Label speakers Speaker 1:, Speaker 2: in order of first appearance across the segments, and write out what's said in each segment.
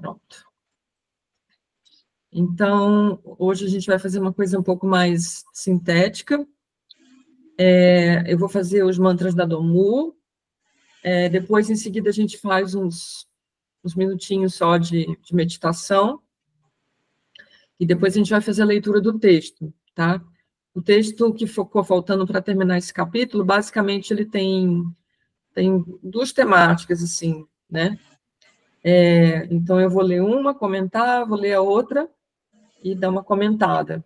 Speaker 1: Pronto. Então, hoje a gente vai fazer uma coisa um pouco mais sintética. Eu vou fazer os mantras da Domu. Depois, em seguida, a gente faz uns minutinhos só de meditação. E depois a gente vai fazer a leitura do texto, tá? O texto que ficou faltando para terminar esse capítulo, basicamente, ele tem duas temáticas, assim, né? Então, eu vou ler uma, comentar, vou ler a outra e dar uma comentada.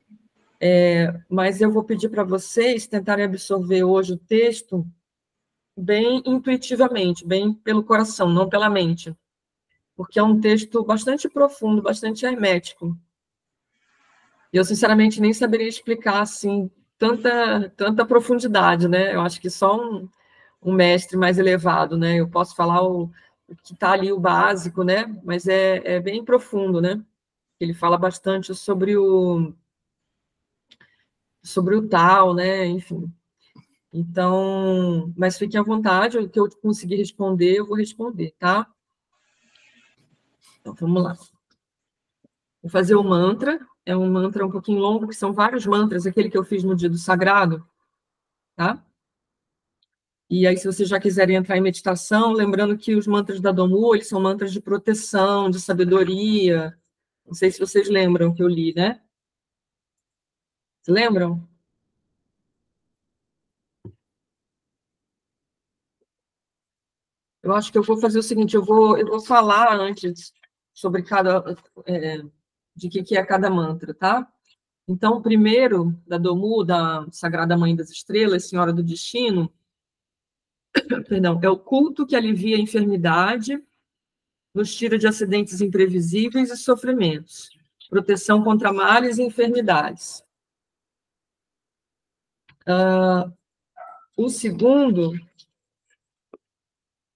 Speaker 1: Mas eu vou pedir para vocês tentarem absorver hoje o texto bem intuitivamente, bem pelo coração, não pela mente, porque é um texto bastante profundo, bastante hermético. Eu, sinceramente, nem saberia explicar, assim, tanta profundidade, né? Eu acho que só um mestre mais elevado, né? Eu posso falar o que está ali, o básico, né? Mas é bem profundo, né? Ele fala bastante sobre o tal, né? Enfim. Então, mas fiquem à vontade, o que eu conseguir responder, eu vou responder, tá? Então, vamos lá. Vou fazer o mantra. É um mantra um pouquinho longo, que são vários mantras, aquele que eu fiz no dia do sagrado, tá? E aí, se vocês já quiserem entrar em meditação, lembrando que os mantras da Domu, eles são mantras de proteção, de sabedoria. Não sei se vocês lembram que eu li, né? Vocês lembram? Eu acho que eu vou fazer o seguinte, eu vou falar antes sobre de que é cada mantra, tá? Então, o primeiro, da Domu, da Sagrada Mãe das Estrelas, Senhora do Destino, perdão, é o culto que alivia a enfermidade, nos tira de acidentes imprevisíveis e sofrimentos, proteção contra males e enfermidades. O segundo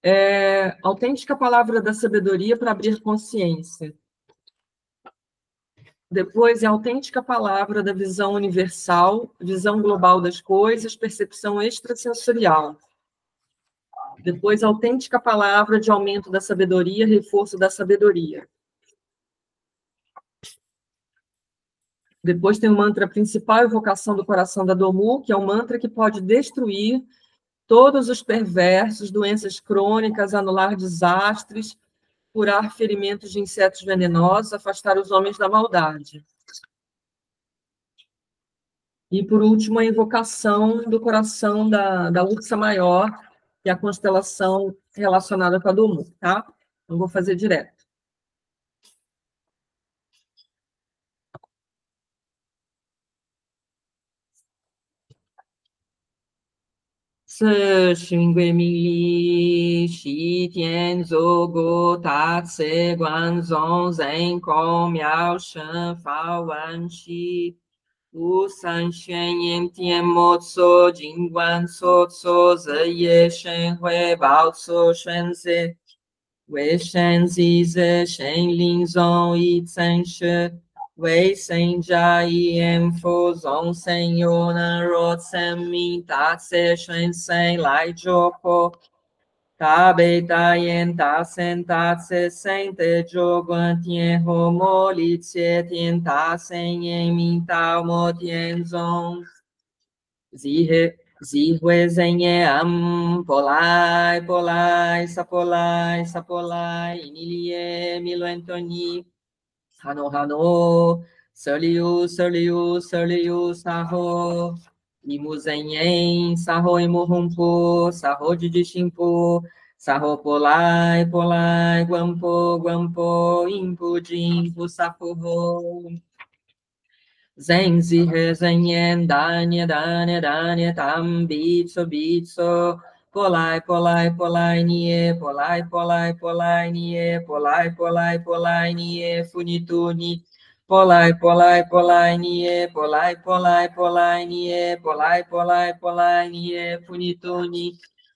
Speaker 1: é autêntica palavra da sabedoria para abrir consciência. Depois é a autêntica palavra da visão universal, visão global das coisas, percepção extrasensorial. Depois, a autêntica palavra de aumento da sabedoria, reforço da sabedoria. Depois tem o mantra principal, evocação do coração da Domu, que é um mantra que pode destruir todos os perversos, doenças crônicas, anular desastres, curar ferimentos de insetos venenosos, afastar os homens da maldade. E, por último, a invocação do coração da Ursa Maior, que é a constelação relacionada com a Domu, tá? Então, vou fazer direto. Se xingui mi li, xi tian zou go ta tse guan zong zeng kong miao shen fao wan xi, wu san xuan yin tian mo tso jing guan so tso ze ye shen hui bao tso shen ze, wei shen zi ze shen lin zong yi zhen shi, wei shen jia yi en fu zong sen yu nan ro sen mi da tse shen sen lai zhuo po, da bei da yan da sen da tse sen de zhuo guan tian ho mo li jie tian da sen yan mi da mo tian zong, zi he zi hui zhen ye am polai polai sa polai ini lie mi luen toni hano hano serliu serliu serliu sa ho imu zhen yen sa ho imu humpu sa ho de ximpu sa ho polai polai guampo guampo impu jimpu sa ho Zeng zi he zeng yen danya danya danya tam bitso bitso polai polai polai nie polai polai polai nie polai polai polai nie funituni polai polai polai nie polai polai polai nie polai polai polai nie funituni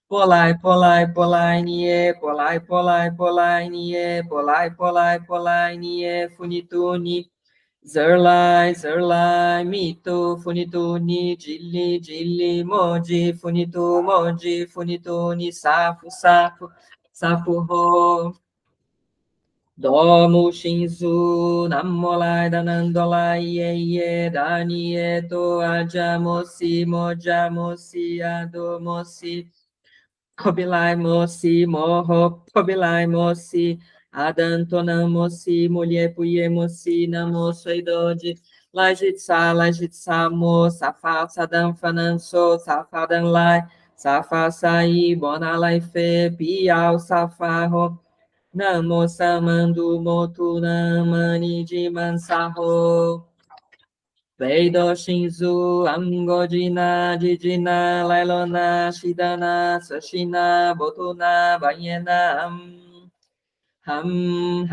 Speaker 1: polai polai polai nie polai polai polai nie polai polai polai nie funituni Zerlai, Zerlai, Mito, Funituni, Jili, Jili, Moji, Funitu, Moji, Funituni, Safu, Safu, Safu, Ho. Domu Shinzu Namolai Danandolai Ye Danie To Ajamosi Mojamosi Adomosi Kobilai Mosi Moho Kobilai Mosi Adantonamosi Mulher Puye Mosi Namoso Idode Lajitsa Mo Safa Sadam Fananso Safadan Lai Safa Sai Bonalai Fe Piau Safarro Namo Samandu Motu Namani Jimansaho Veido Shinzu Angodina Jijina Lailona Shidana Sashina Botuna Bayena Ham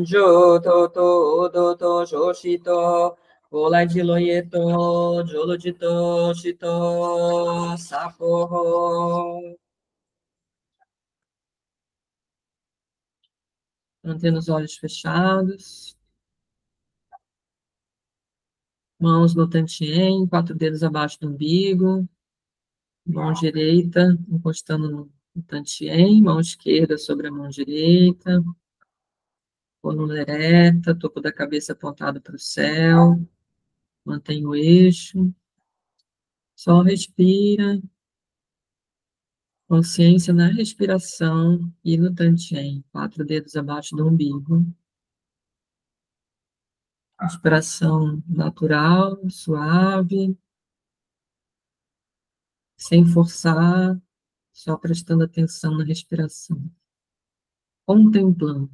Speaker 1: Jo Toto Odoto Shoshito Olai de Loyeto Jolo de Toshito Sapo mantendo os olhos fechados, mãos no tantien, quatro dedos abaixo do umbigo, mão direita encostando no tantien, mão esquerda sobre a mão direita, coluna ereta, topo da cabeça apontado para o céu, mantém o eixo, só respira, consciência na respiração e no tantien, quatro dedos abaixo do umbigo. Respiração natural, suave, sem forçar, só prestando atenção na respiração, contemplando.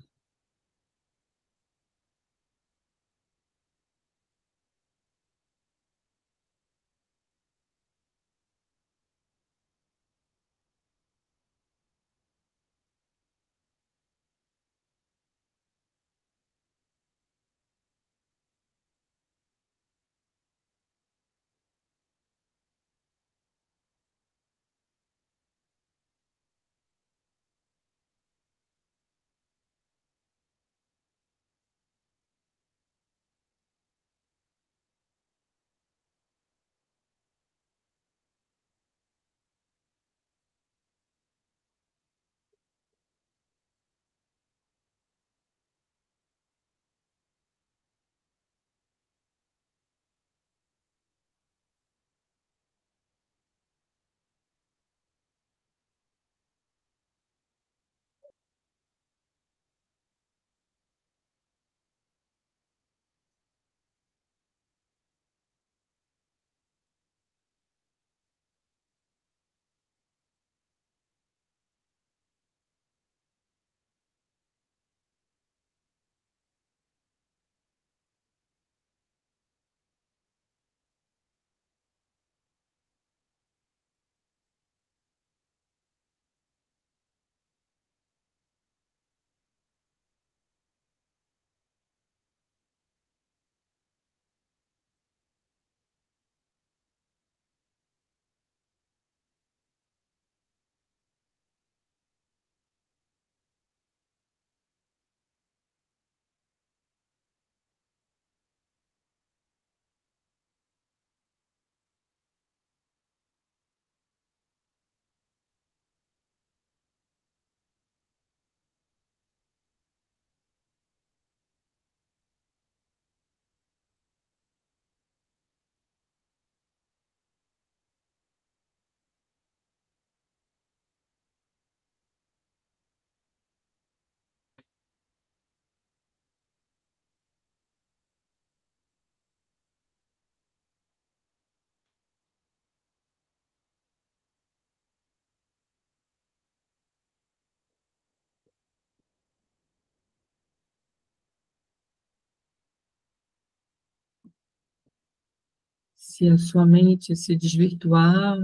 Speaker 1: Se a sua mente se desvirtuar,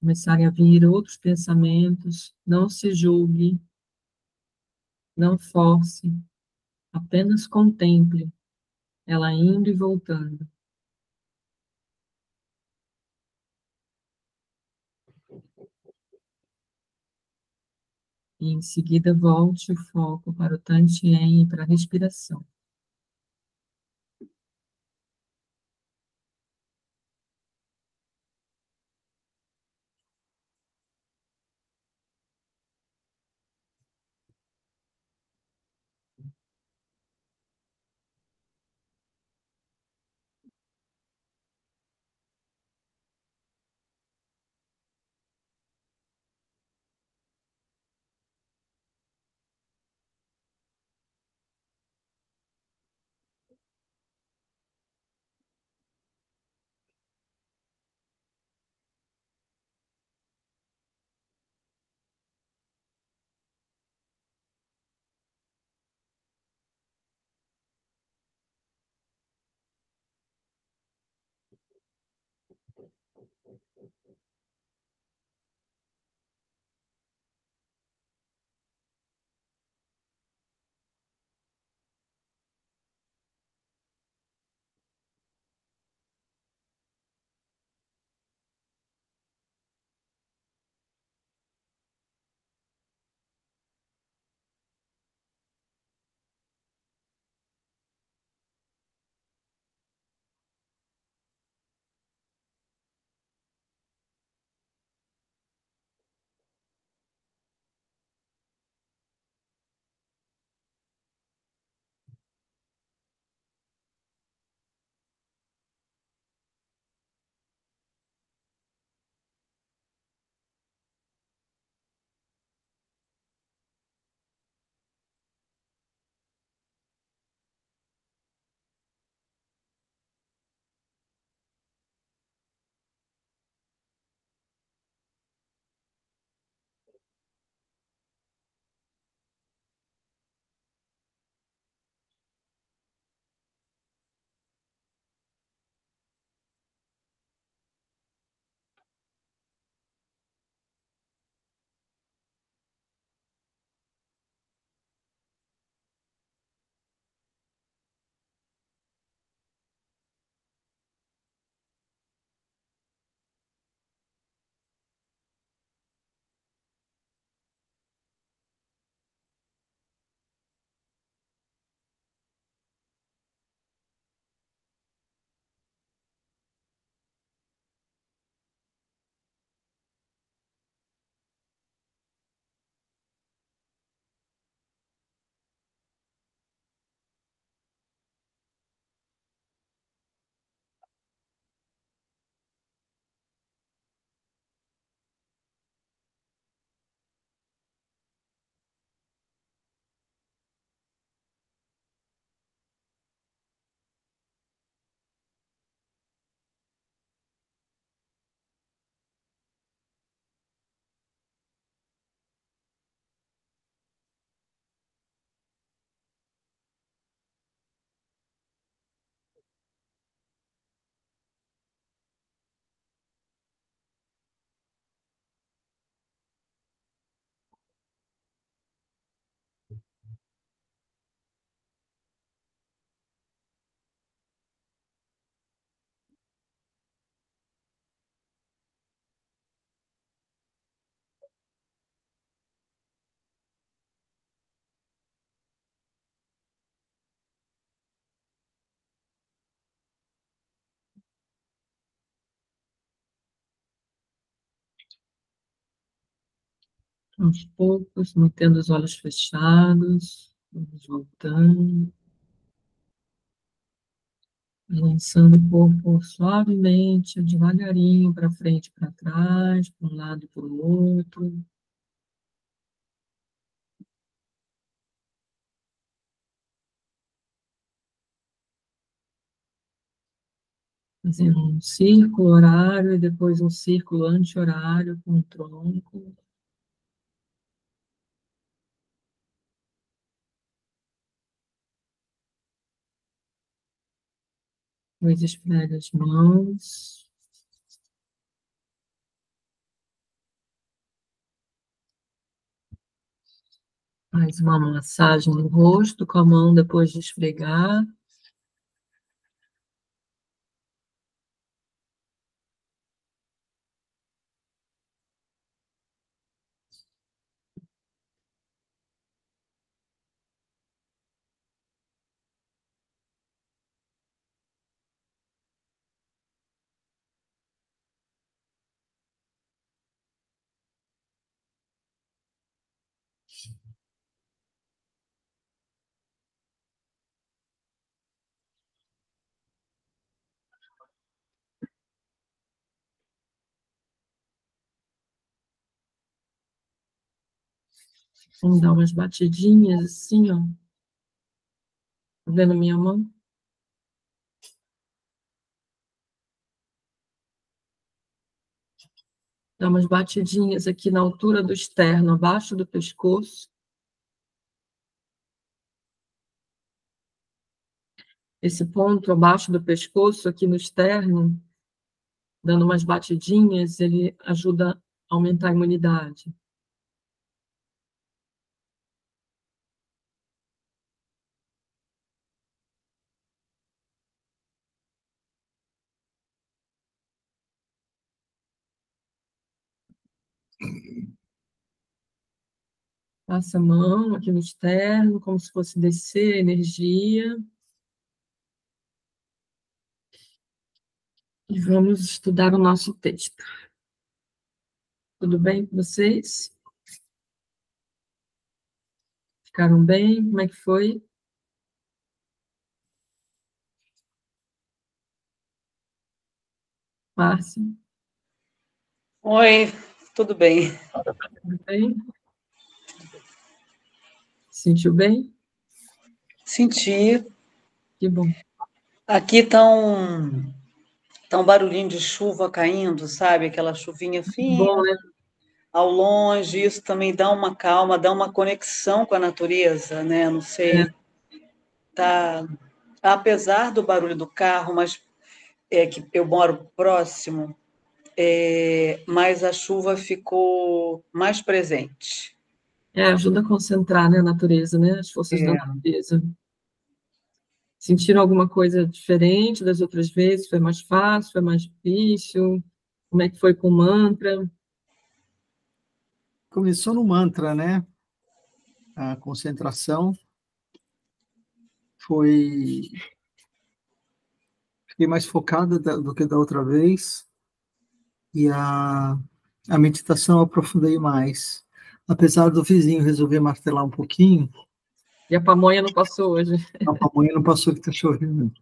Speaker 1: começarem a vir outros pensamentos, não se julgue, não force, apenas contemple ela indo e voltando. E em seguida volte o foco para o tantien e para a respiração. Aos poucos, mantendo os olhos fechados, vamos voltando, balançando o corpo suavemente, devagarinho, para frente e para trás, para um lado e para o outro. Fazendo um círculo horário e depois um círculo anti-horário com o tronco. Depois esfrega as mãos. Faz uma massagem no rosto com a mão depois de esfregar. Vamos dar umas batidinhas assim, ó. Tá vendo minha mão? Dá umas batidinhas aqui na altura do externo, abaixo do pescoço. Esse ponto abaixo do pescoço, aqui no externo, dando umas batidinhas, ele ajuda a aumentar a imunidade. Passa a mão aqui no externo, como se fosse descer energia. E vamos estudar o nosso texto. Tudo bem com vocês? Ficaram bem? Como é que foi? Márcia?
Speaker 2: Oi, tudo bem?
Speaker 1: Tudo bem? Sentiu bem?
Speaker 2: Senti.
Speaker 1: Que bom.
Speaker 2: Aqui tá um barulhinho de chuva caindo, sabe? Aquela chuvinha fina
Speaker 1: Bom, né?
Speaker 2: ao longe. Isso também dá uma calma, dá uma conexão com a natureza, né? Não sei. Tá, apesar do barulho do carro, mas é que eu moro próximo, mas a chuva ficou mais presente.
Speaker 1: Ajuda a concentrar, né, a natureza, né? As forças da natureza. Sentiram alguma coisa diferente das outras vezes? Foi mais fácil? Foi mais difícil? Como é que foi com o mantra?
Speaker 3: Começou no mantra, né? A concentração foi... Fiquei mais focada do que da outra vez. E a meditação eu aprofundei mais. Apesar do vizinho resolver martelar um pouquinho...
Speaker 1: E a pamonha não passou hoje?
Speaker 3: A pamonha não passou, que está chovendo.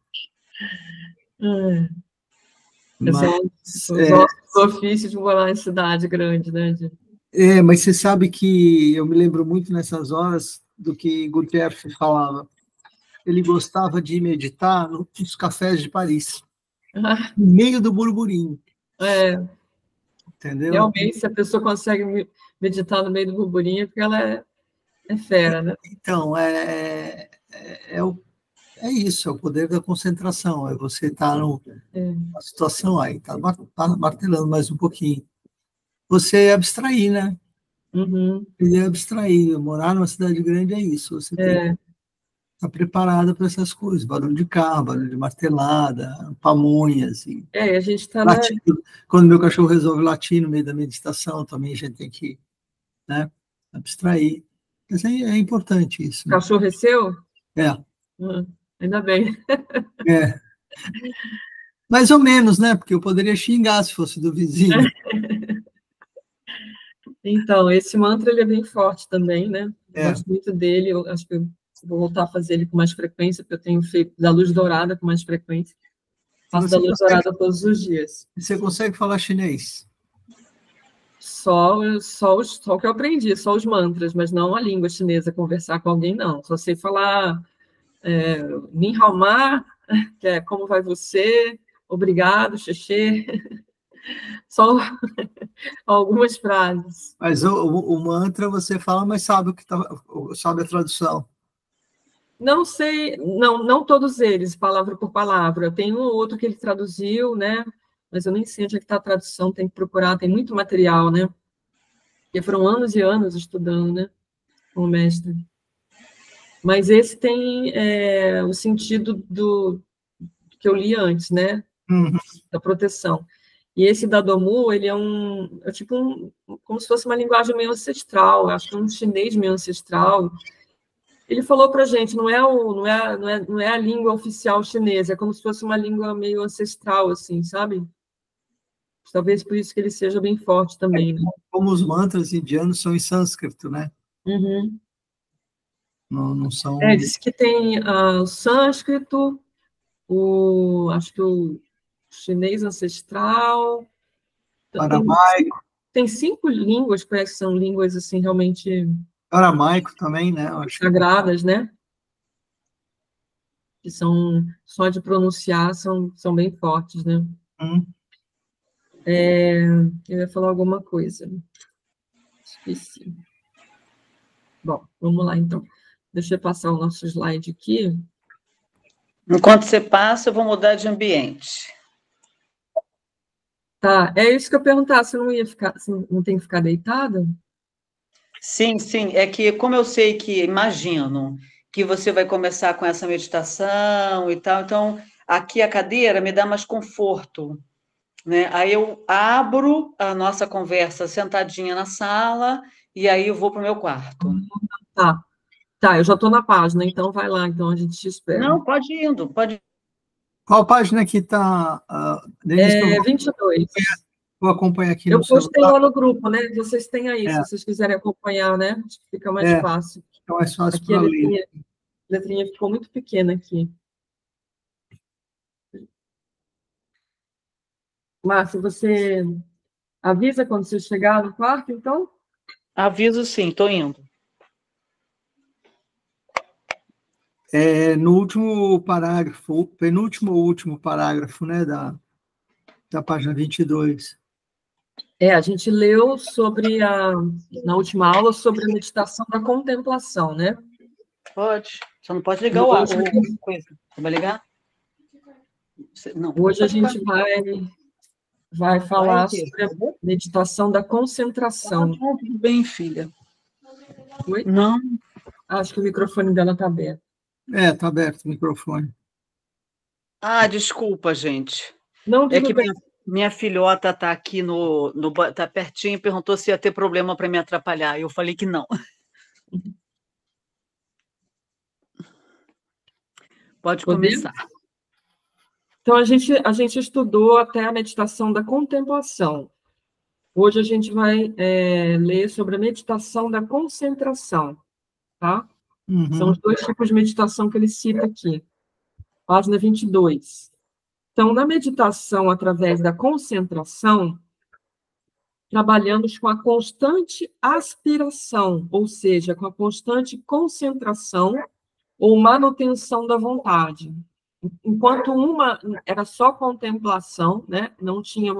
Speaker 1: Mas, os nossos ofícios de morar em cidade grande, né?
Speaker 3: Mas você sabe que eu me lembro muito nessas horas do que Gurdjieff falava. Ele gostava de meditar nos cafés de Paris, no meio do burburinho. Entendeu?
Speaker 1: Realmente, se a pessoa consegue meditar no meio do burburinho, é porque ela é fera, né?
Speaker 3: Então, é isso, é o poder da concentração, é você estar numa situação aí, tá martelando mais um pouquinho. Você abstrair, né?
Speaker 1: Uhum.
Speaker 3: Ele é abstrair, morar numa cidade grande é isso, você tem que estar preparada para essas coisas, barulho de carro, barulho de martelada, pamonhas.
Speaker 1: A gente está
Speaker 3: Quando meu cachorro resolve latir no meio da meditação, também a gente tem que, né, abstrair. Mas é importante isso.
Speaker 1: O cachorro é seu? Ainda bem.
Speaker 3: Mais ou menos, né? Porque eu poderia xingar se fosse do vizinho.
Speaker 1: Então, esse mantra ele é bem forte também, né? Eu gosto muito dele, eu acho que eu vou voltar a fazer ele com mais frequência, porque eu tenho feito da luz dourada com mais frequência. Faço da luz dourada todos os dias.
Speaker 3: Você consegue falar chinês?
Speaker 1: Só o que eu aprendi, só os mantras, mas não a língua chinesa, conversar com alguém, não. Só sei falar Ni Hao Ma, que é como vai você, obrigado, xexê. Só algumas frases.
Speaker 3: Mas o mantra você fala, mas sabe sabe a tradução.
Speaker 1: Não sei, não todos eles, palavra por palavra. Tem um ou outro que ele traduziu, né? Mas eu nem sei onde é que está a tradução, tem que procurar, tem muito material, né? Porque foram anos e anos estudando, né? Com o mestre. Mas esse tem o sentido do que eu li antes, né? Da proteção. E esse da Domu, ele é tipo como se fosse uma linguagem meio ancestral, acho que é um chinês meio ancestral. Ele falou para a gente, não é a língua oficial chinesa, é como se fosse uma língua meio ancestral, assim, sabe? Talvez por isso que ele seja bem forte também, né?
Speaker 3: Como os mantras indianos são em sânscrito, né?
Speaker 1: Uhum.
Speaker 3: Não são...
Speaker 1: Disse que tem o sânscrito, acho que o chinês ancestral...
Speaker 3: Aramaico.
Speaker 1: Tem 5 línguas, parece que são línguas, assim, realmente...
Speaker 3: Aramaico também, né?
Speaker 1: Sagradas, né? Que são, só de pronunciar, são bem fortes, né? Eu ia falar alguma coisa. Esqueci. Bom, vamos lá, então. Deixa eu passar o nosso slide aqui.
Speaker 2: Enquanto você passa, eu vou mudar de ambiente.
Speaker 1: Tá, é isso que eu perguntar, se não ia ficar, se não tem que ficar deitada?
Speaker 2: Sim, sim. É que, como eu sei que, imagino, que você vai começar com essa meditação e tal, então aqui a cadeira me dá mais conforto, né? Aí eu abro a nossa conversa sentadinha na sala e aí eu vou para o meu quarto.
Speaker 1: Tá, tá, eu já estou na página, então vai lá, então a gente te espera.
Speaker 2: Não, pode ir indo, pode.
Speaker 3: Qual página que está, Denise, que eu
Speaker 1: 22.
Speaker 3: vou acompanhar aqui
Speaker 1: Eu
Speaker 3: no
Speaker 1: postei
Speaker 3: celular?
Speaker 1: lá no grupo, né? Vocês têm aí, se
Speaker 3: É,
Speaker 1: vocês quiserem acompanhar, né? Acho que fica mais
Speaker 3: é,
Speaker 1: fácil.
Speaker 3: é mais fácil
Speaker 1: Aqui a
Speaker 3: para ler.
Speaker 1: letrinha ficou muito pequena aqui. Márcia, você avisa quando você chegar no quarto, então?
Speaker 2: Aviso sim, estou indo.
Speaker 3: No último parágrafo, penúltimo ou último parágrafo, né, da página 22.
Speaker 1: A gente leu na última aula, sobre a meditação da contemplação, né?
Speaker 2: Pode. Só não pode ligar
Speaker 1: Hoje,
Speaker 2: o coisa. Você vai ligar? Não.
Speaker 1: hoje a gente vai falar
Speaker 2: Quê?
Speaker 1: sobre a meditação da concentração.
Speaker 2: Tudo bem, filha.
Speaker 1: Oi?
Speaker 2: Não.
Speaker 1: Acho que o microfone dela está aberto.
Speaker 3: Está aberto o microfone.
Speaker 2: Ah, desculpa, gente.
Speaker 1: Não,
Speaker 2: É
Speaker 1: tudo
Speaker 2: que
Speaker 1: bem.
Speaker 2: minha filhota está aqui tá pertinho e perguntou se ia ter problema para me atrapalhar. Eu falei que não. Pode
Speaker 1: Podemos?
Speaker 2: começar.
Speaker 1: Então, a gente estudou até a meditação da contemplação. Hoje a gente vai ler sobre a meditação da concentração, tá? São os dois tipos de meditação que ele cita aqui. Página 22. Então, na meditação através da concentração, trabalhamos com a constante aspiração, ou seja, com a constante concentração ou manutenção da vontade. Enquanto uma era só contemplação, né? Não tinha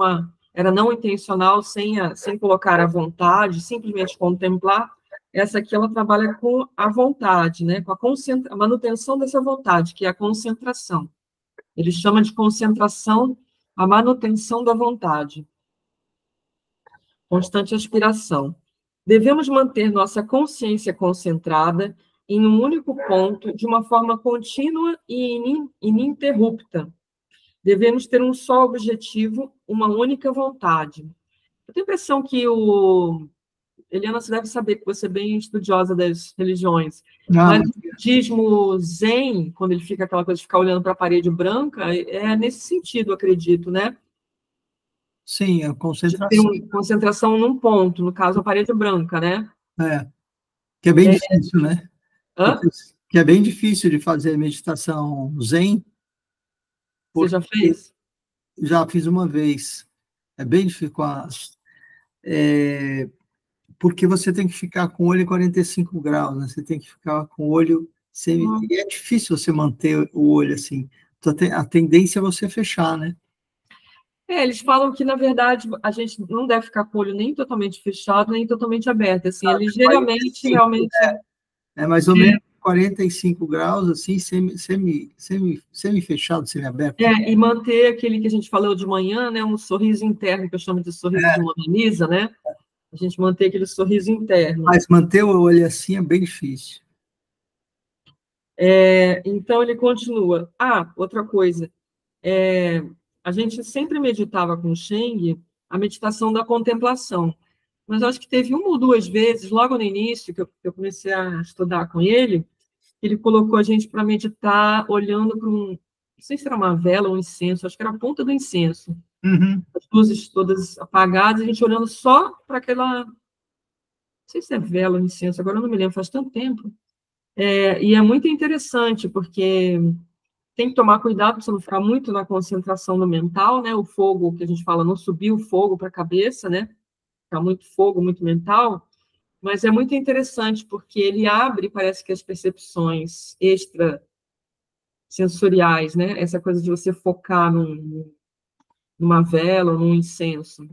Speaker 1: era não intencional, sem colocar a vontade, simplesmente contemplar. Essa aqui ela trabalha com a vontade, né? Com a manutenção dessa vontade, que é a concentração. Ele chama de concentração a manutenção da vontade. Constante aspiração. Devemos manter nossa consciência concentrada em um único ponto, de uma forma contínua e ininterrupta. Devemos ter um só objetivo, uma única vontade. Eu tenho a impressão que Eliana, você deve saber que você é bem estudiosa das religiões, mas o budismo zen, quando ele fica aquela coisa de ficar olhando para a parede branca, é nesse sentido, acredito, né?
Speaker 3: Sim, a concentração.
Speaker 1: Tem concentração num ponto, no caso, a parede branca, né?
Speaker 3: Que é bem difícil, né?
Speaker 1: Hã?
Speaker 3: Que é bem difícil de fazer meditação zen.
Speaker 1: Você já fez?
Speaker 3: Já fiz uma vez. É bem difícil. Porque você tem que ficar com o olho em 45 graus, né? Você tem que ficar com o olho... E é difícil você manter o olho assim. Então, a tendência é você fechar, né?
Speaker 1: Eles falam que, na verdade, a gente não deve ficar com o olho nem totalmente fechado, nem totalmente aberto. Assim, é ligeiramente, realmente...
Speaker 3: É mais ou menos 45 graus, assim, semi-fechado, semi-aberto.
Speaker 1: E manter aquele que a gente falou de manhã, né? Um sorriso interno, que eu chamo de sorriso de Mona Lisa, né? A gente manter aquele sorriso interno.
Speaker 3: Mas manter o olho assim é bem difícil.
Speaker 1: Então, ele continua. Outra coisa. A gente sempre meditava com o Cheng a meditação da contemplação. Mas acho que teve uma ou duas vezes, logo no início, que eu comecei a estudar com ele colocou a gente para meditar olhando para não sei se era uma vela ou um incenso, acho que era a ponta do incenso. As luzes todas apagadas, a gente olhando só para aquela... Não sei se é vela ou incenso, agora eu não me lembro, faz tanto tempo. E é muito interessante, porque tem que tomar cuidado para você não ficar muito na concentração no mental, né? O fogo, que a gente fala, não subir o fogo para a cabeça, né? Ficar muito fogo, muito mental. Mas é muito interessante, porque ele abre, parece que as percepções extrasensoriais, né? Essa coisa de você focar numa vela ou num incenso.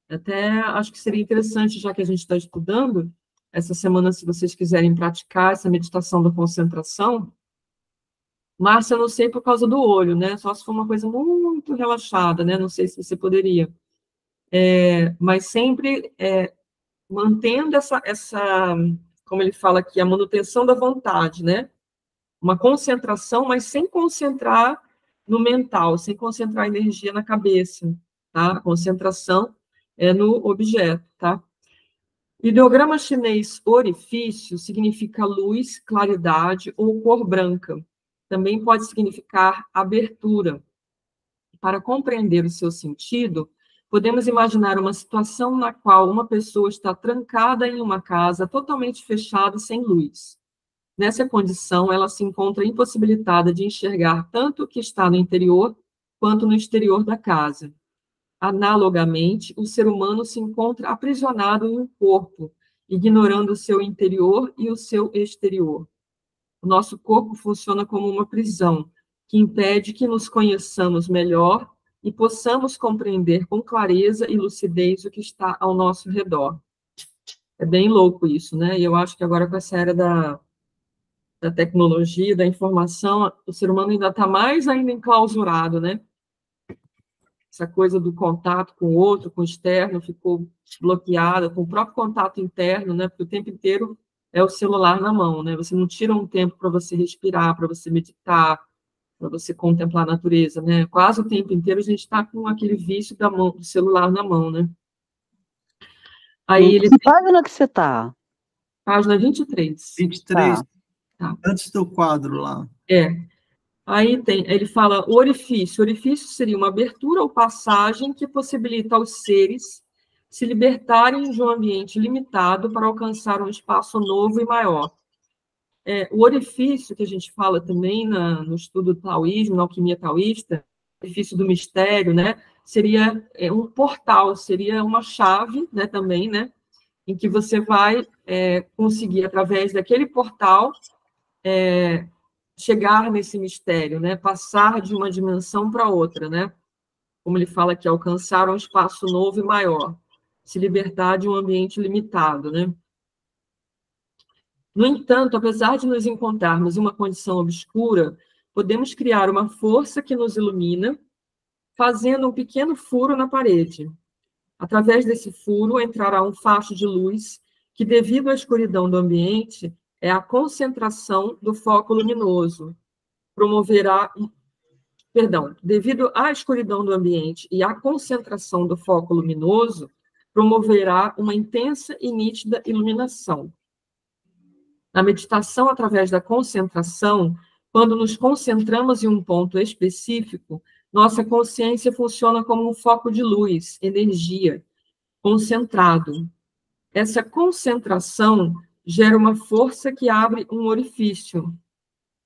Speaker 1: Até acho que seria interessante, já que a gente está estudando, essa semana, se vocês quiserem praticar essa meditação da concentração. Márcia, eu não sei por causa do olho, né? Só se for uma coisa muito relaxada, né? Não sei se você poderia. mas sempre mantendo como ele fala aqui, a manutenção da vontade, né? Uma concentração, mas sem concentrar no mental, sem concentrar energia na cabeça, tá? A concentração é no objeto, tá? Ideograma chinês orifício significa luz, claridade ou cor branca. Também pode significar abertura. Para compreender o seu sentido, podemos imaginar uma situação na qual uma pessoa está trancada em uma casa totalmente fechada e sem luz. Nessa condição, ela se encontra impossibilitada de enxergar tanto o que está no interior quanto no exterior da casa. Analogamente, o ser humano se encontra aprisionado em um corpo, ignorando o seu interior e o seu exterior. O nosso corpo funciona como uma prisão, que impede que nos conheçamos melhor e possamos compreender com clareza e lucidez o que está ao nosso redor. É bem louco isso, né? E eu acho que agora com essa era da tecnologia, da informação, o ser humano ainda está mais ainda enclausurado, né? Essa coisa do contato com o outro, com o externo, ficou bloqueada, com o próprio contato interno, né? Porque o tempo inteiro é o celular na mão, né? Você não tira um tempo para você respirar, para você meditar, para você contemplar a natureza, né? Quase o tempo inteiro a gente está com aquele vício do celular na mão, né?
Speaker 4: Aí ele que página que você está?
Speaker 1: Página 23.
Speaker 3: 23. Tá. Antes do quadro lá.
Speaker 1: Aí ele fala o orifício. O orifício seria uma abertura ou passagem que possibilita aos seres se libertarem de um ambiente limitado para alcançar um espaço novo e maior. O orifício, que a gente fala também no estudo do taoísmo, na alquimia taoísta, orifício do mistério, né, seria um portal, seria uma chave, né, também, né, em que você vai conseguir, através daquele portal, chegar nesse mistério, né, passar de uma dimensão para outra, né, como ele fala aqui, alcançar um espaço novo e maior, se libertar de um ambiente limitado, né. No entanto, apesar de nos encontrarmos em uma condição obscura, podemos criar uma força que nos ilumina, fazendo um pequeno furo na parede. Através desse furo entrará um facho de luz que, devido à escuridão do ambiente, é a concentração do foco luminoso. Devido à escuridão do ambiente e à concentração do foco luminoso, promoverá uma intensa e nítida iluminação. Na meditação através da concentração, quando nos concentramos em um ponto específico, nossa consciência funciona como um foco de luz, energia, concentrado. Essa concentração gera uma força que abre um orifício.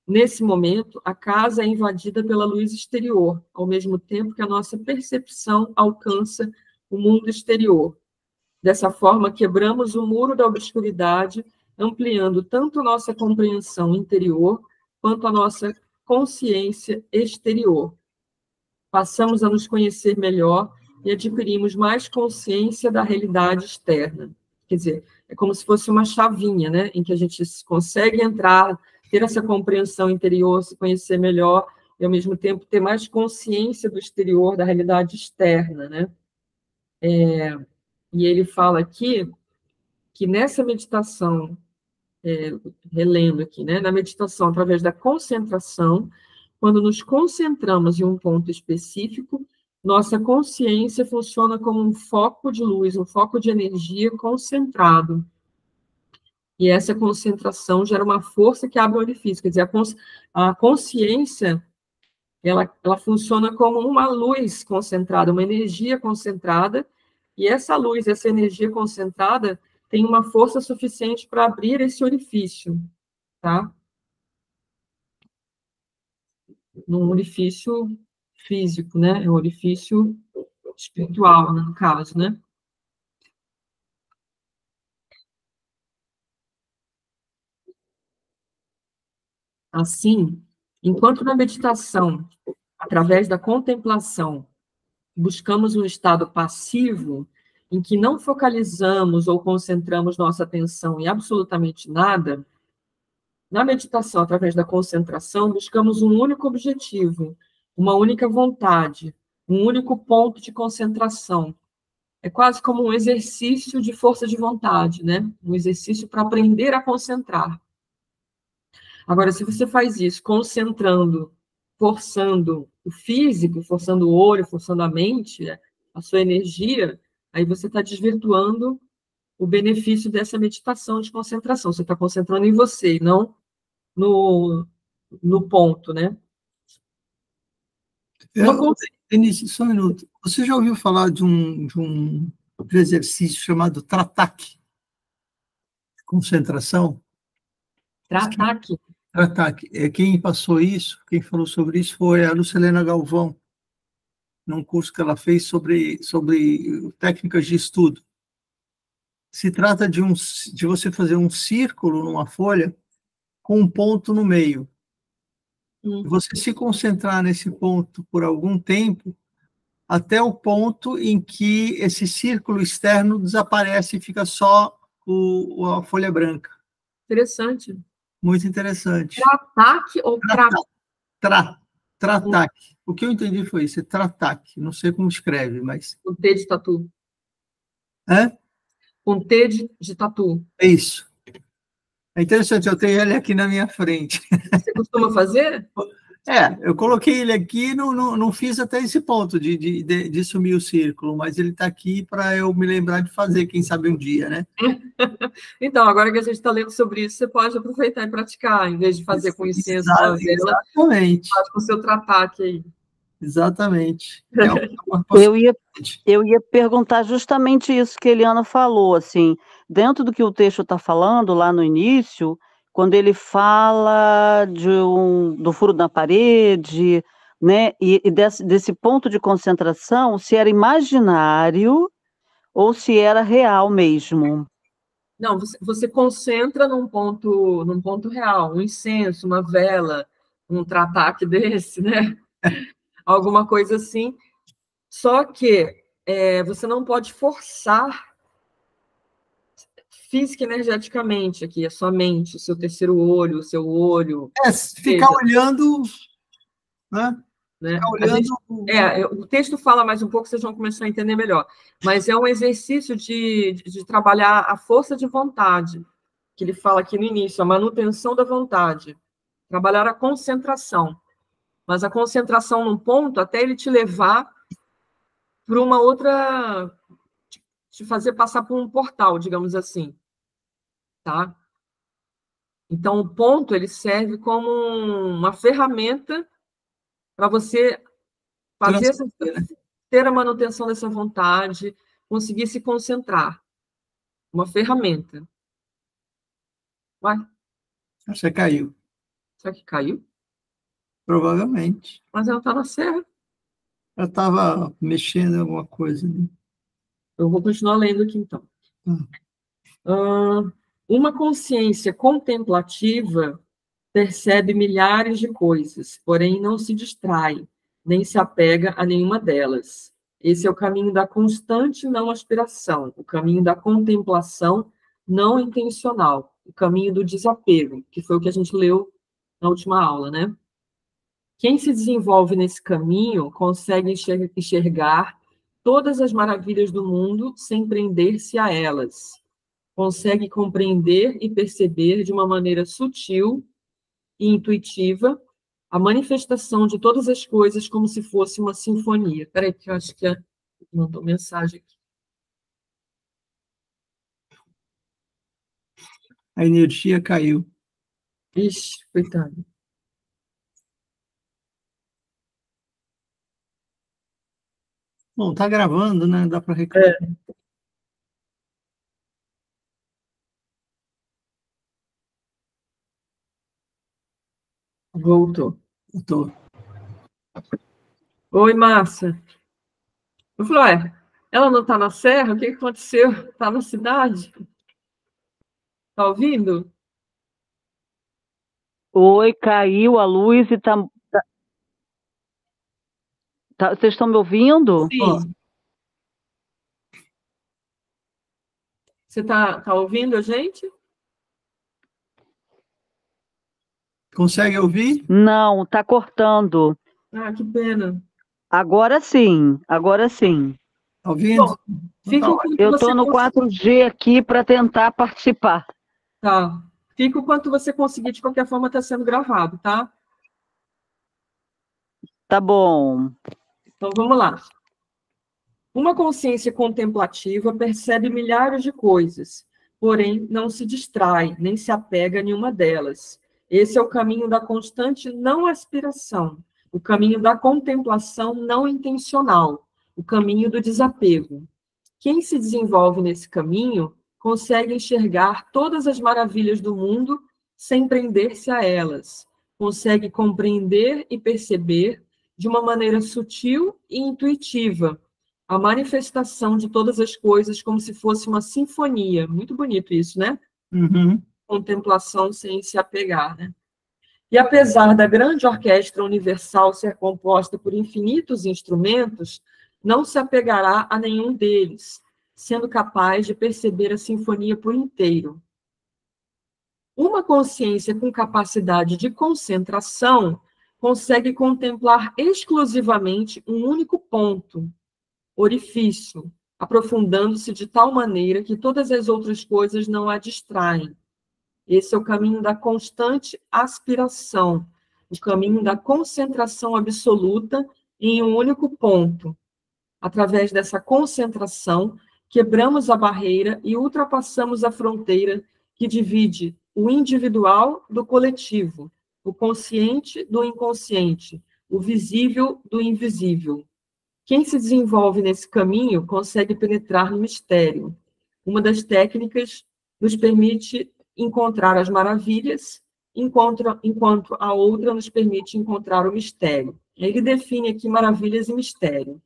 Speaker 1: Nesse momento, a casa é invadida pela luz exterior, ao mesmo tempo que a nossa percepção alcança o mundo exterior. Dessa forma, quebramos o muro da obscuridade, ampliando tanto nossa compreensão interior quanto a nossa consciência exterior. Passamos a nos conhecer melhor e adquirimos mais consciência da realidade externa. Quer dizer, é como se fosse uma chavinha, né, em que a gente consegue entrar, ter essa compreensão interior, se conhecer melhor e, ao mesmo tempo, ter mais consciência do exterior, da realidade externa, né? E ele fala aqui que nessa meditação, relendo aqui, né, na meditação através da concentração, quando nos concentramos em um ponto específico, nossa consciência funciona como um foco de luz, um foco de energia concentrado. E essa concentração gera uma força que abre o orifício, quer dizer, a consciência, ela funciona como uma luz concentrada, uma energia concentrada, e essa luz, essa energia concentrada, tem uma força suficiente para abrir esse orifício, tá? Num orifício físico, né? É um orifício espiritual, no caso, né? Assim, enquanto na meditação, através da contemplação, buscamos um estado passivo, em que não focalizamos ou concentramos nossa atenção em absolutamente nada, na meditação, através da concentração, buscamos um único objetivo, uma única vontade, um único ponto de concentração. É quase como um exercício de força de vontade, né? Um exercício para aprender a concentrar. Agora, se você faz isso concentrando, forçando o físico, forçando o olho, forçando a mente, né, a sua energia, aí você está desvirtuando o benefício dessa meditação de concentração. Você está concentrando em você, e não no ponto, né?
Speaker 3: Denise, só um minuto. Você já ouviu falar de um exercício chamado Tratak? Concentração?
Speaker 1: Tratak.
Speaker 3: Tratak. Quem passou isso, quem falou sobre isso foi a Lucilena Galvão, num curso que ela fez sobre técnicas de estudo. Se trata de você fazer um círculo numa folha com um ponto no meio. Você se concentrar nesse ponto por algum tempo, até o ponto em que esse círculo externo desaparece e fica só a folha branca.
Speaker 1: Interessante.
Speaker 3: Muito interessante.
Speaker 1: Tratak ou
Speaker 3: Tratak. O que eu entendi foi isso, Tratak. Não sei como escreve, mas...
Speaker 1: Com T de tatu.
Speaker 3: Hã?
Speaker 1: Com T de tatu.
Speaker 3: É isso. É interessante, eu tenho ele aqui na minha frente.
Speaker 1: Você costuma fazer?
Speaker 3: Eu coloquei ele aqui, não fiz até esse ponto de sumir o círculo, mas ele está aqui para eu me lembrar de fazer, quem sabe um dia, né?
Speaker 1: Então, agora que a gente está lendo sobre isso, você pode aproveitar e praticar, em vez de fazer com incenso, uma vela,
Speaker 3: exatamente.
Speaker 1: faz com o seu trataque aí.
Speaker 3: Exatamente.
Speaker 2: Eu ia perguntar justamente isso que a Eliana falou, assim, dentro do que o texto está falando, lá no início, quando ele fala do furo na parede, né, e desse ponto de concentração, se era imaginário ou se era real mesmo.
Speaker 1: Não, você concentra num ponto real, um incenso, uma vela, um trataque desse, né? Alguma coisa assim. Só que você não pode forçar física e energeticamente aqui, a sua mente, o seu terceiro olho, o seu olho.
Speaker 3: Ficar olhando, né? Ficar olhando...
Speaker 1: o texto fala mais um pouco, vocês vão começar a entender melhor. Mas é um exercício de trabalhar a força de vontade, que ele fala aqui no início, a manutenção da vontade. Trabalhar a concentração. Mas a concentração num ponto, até ele te levar para uma outra... te fazer passar por um portal, digamos assim. Tá? Então, o ponto, ele serve como uma ferramenta para você fazer ter a manutenção dessa vontade, conseguir se concentrar. Uma ferramenta. Uai?
Speaker 3: Você caiu.
Speaker 1: Será que caiu?
Speaker 3: Provavelmente.
Speaker 1: Mas ela está na serra.
Speaker 3: Eu estava mexendo em alguma coisa. Né?
Speaker 1: Eu vou continuar lendo aqui, então. Uma consciência contemplativa percebe milhares de coisas, porém não se distrai, nem se apega a nenhuma delas. Esse é o caminho da constante não aspiração, o caminho da contemplação não intencional, o caminho do desapego, que foi o que a gente leu na última aula, né? Quem se desenvolve nesse caminho consegue enxergar todas as maravilhas do mundo sem prender-se a elas. Consegue compreender e perceber de uma maneira sutil e intuitiva a manifestação de todas as coisas como se fosse uma sinfonia. Espera aí, que eu acho que mandou mensagem aqui.
Speaker 3: A energia caiu.
Speaker 1: Ixi, coitado.
Speaker 3: Bom, tá gravando, né? Dá para reclamar.
Speaker 1: Voltou.
Speaker 3: Voltou.
Speaker 1: Oi, Márcia. Eu falei, ela não está na serra? O que aconteceu? Está na cidade? Está ouvindo?
Speaker 2: Oi, caiu a luz e tá... Vocês estão me ouvindo?
Speaker 1: Sim. Você está ouvindo a gente?
Speaker 3: Consegue ouvir?
Speaker 2: Não, está cortando.
Speaker 1: Ah, que pena.
Speaker 2: Agora sim, agora sim.
Speaker 3: Tá ouvindo?
Speaker 1: Bom, fica o quanto
Speaker 2: Eu
Speaker 1: você
Speaker 2: estou no
Speaker 1: conseguir.
Speaker 2: 4G aqui para tentar participar.
Speaker 1: Tá. Fica o quanto você conseguir, de qualquer forma está sendo gravado, tá?
Speaker 2: Tá bom.
Speaker 1: Então vamos lá. Uma consciência contemplativa percebe milhares de coisas, porém não se distrai, nem se apega a nenhuma delas. Esse é o caminho da constante não aspiração, o caminho da contemplação não intencional, o caminho do desapego. Quem se desenvolve nesse caminho consegue enxergar todas as maravilhas do mundo sem prender-se a elas, consegue compreender e perceber de uma maneira sutil e intuitiva a manifestação de todas as coisas como se fosse uma sinfonia. Muito bonito isso, né?
Speaker 3: Uhum.
Speaker 1: Contemplação sem se apegar, né? E apesar da grande orquestra universal ser composta por infinitos instrumentos, não se apegará a nenhum deles, sendo capaz de perceber a sinfonia por inteiro. Uma consciência com capacidade de concentração consegue contemplar exclusivamente um único ponto, orifício, aprofundando-se de tal maneira que todas as outras coisas não a distraem. Esse é o caminho da constante aspiração, o caminho da concentração absoluta em um único ponto. Através dessa concentração, quebramos a barreira e ultrapassamos a fronteira que divide o individual do coletivo, o consciente do inconsciente, o visível do invisível. Quem se desenvolve nesse caminho consegue penetrar no mistério. Uma das técnicas nos permite encontrar as maravilhas, enquanto a outra nos permite encontrar o mistério. Ele define aqui maravilhas e mistério.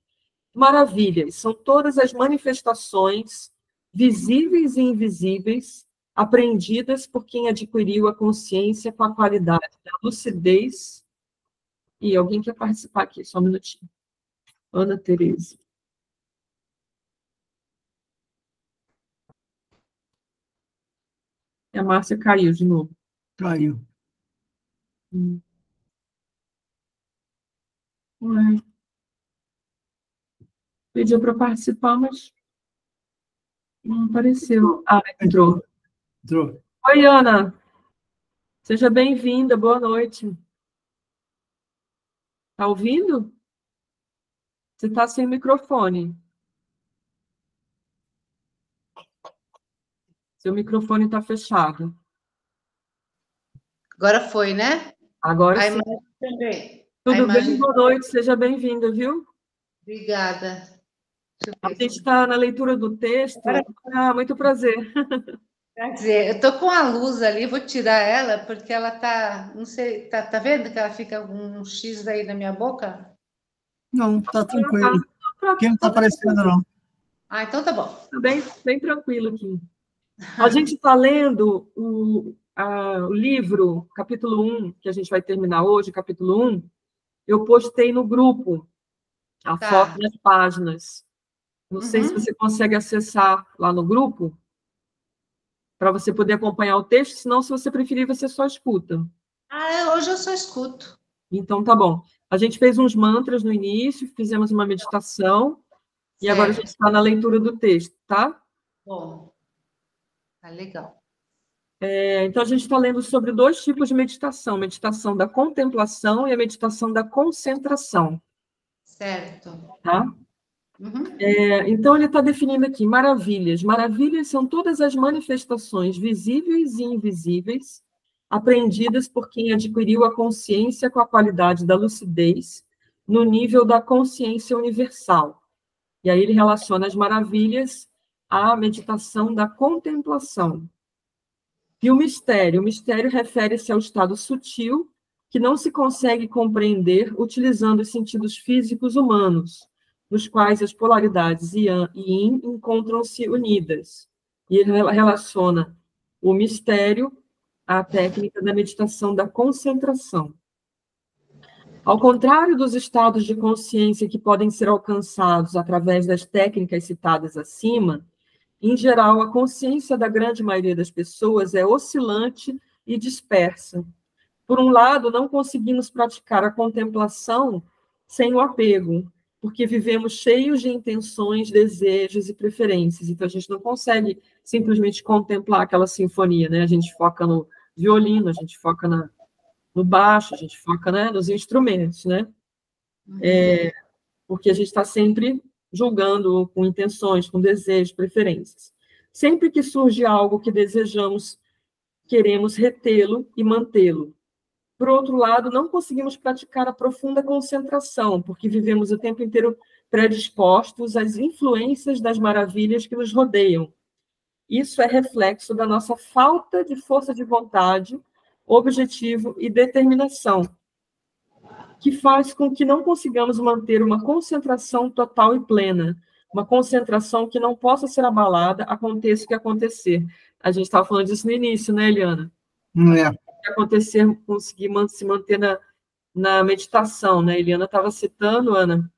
Speaker 1: Maravilhas são todas as manifestações visíveis e invisíveis aprendidas por quem adquiriu a consciência com a qualidade da lucidez. E alguém quer participar aqui, só um minutinho. Ana Tereza. E a Márcia caiu de novo.
Speaker 3: Caiu.
Speaker 1: Ué. Pediu para participar, mas não apareceu. Ah, entrou.
Speaker 3: Entrou.
Speaker 1: Oi, Ana. Seja bem-vinda. Boa noite. Está ouvindo? Você está sem microfone. Seu microfone está fechado.
Speaker 4: Agora foi, né?
Speaker 1: Agora
Speaker 4: A
Speaker 1: sim.
Speaker 4: imagem também.
Speaker 1: Tudo bem? Boa noite. Seja bem-vinda, viu?
Speaker 4: Obrigada.
Speaker 1: A gente está na leitura do texto. Ah, muito prazer.
Speaker 4: Quer dizer, eu estou com a luz ali, vou tirar ela, porque ela tá, não sei, tá vendo que ela fica com um X aí na minha boca?
Speaker 3: Não, tá tranquilo. Quem não está aparecendo, não.
Speaker 4: Ah, então tá bom.
Speaker 1: Tá bem tranquilo aqui. A gente está lendo o livro, capítulo 1, que a gente vai terminar hoje, capítulo 1. Eu postei no grupo a foto das páginas. Não sei se você consegue acessar lá no grupo, para você poder acompanhar o texto, senão, se você preferir, você só escuta.
Speaker 4: Ah, hoje eu só escuto.
Speaker 1: Então, tá bom. A gente fez uns mantras no início, fizemos uma meditação, e agora a gente está na leitura do texto, tá?
Speaker 4: Bom, tá legal.
Speaker 1: Então, a gente está lendo sobre 2 tipos de meditação: meditação da contemplação e a meditação da concentração.
Speaker 4: Certo.
Speaker 1: Tá? Então, ele está definindo aqui maravilhas. Maravilhas são todas as manifestações visíveis e invisíveis aprendidas por quem adquiriu a consciência com a qualidade da lucidez no nível da consciência universal. E aí ele relaciona as maravilhas à meditação da contemplação. E o mistério refere-se ao estado sutil que não se consegue compreender utilizando os sentidos físicos humanos, nos quais as polaridades Yang e Yin encontram-se unidas. E ele relaciona o mistério à técnica da meditação da concentração. Ao contrário dos estados de consciência que podem ser alcançados através das técnicas citadas acima, em geral, a consciência da grande maioria das pessoas é oscilante e dispersa. Por um lado, não conseguimos praticar a contemplação sem o apego, porque vivemos cheios de intenções, desejos e preferências. Então, a gente não consegue simplesmente contemplar aquela sinfonia, né? A gente foca no violino, a gente foca no baixo, a gente foca, né, nos instrumentos, né? Porque a gente está sempre julgando com intenções, com desejos, preferências. Sempre que surge algo que desejamos, queremos retê-lo e mantê-lo. Por outro lado, não conseguimos praticar a profunda concentração, porque vivemos o tempo inteiro predispostos às influências das maravilhas que nos rodeiam. Isso é reflexo da nossa falta de força de vontade, objetivo e determinação, que faz com que não consigamos manter uma concentração total e plena, uma concentração que não possa ser abalada, aconteça o que acontecer. A gente estava falando disso no início, né, Eliana? Acontecer, conseguir se manter na meditação, né? Eliana estava citando, Ana,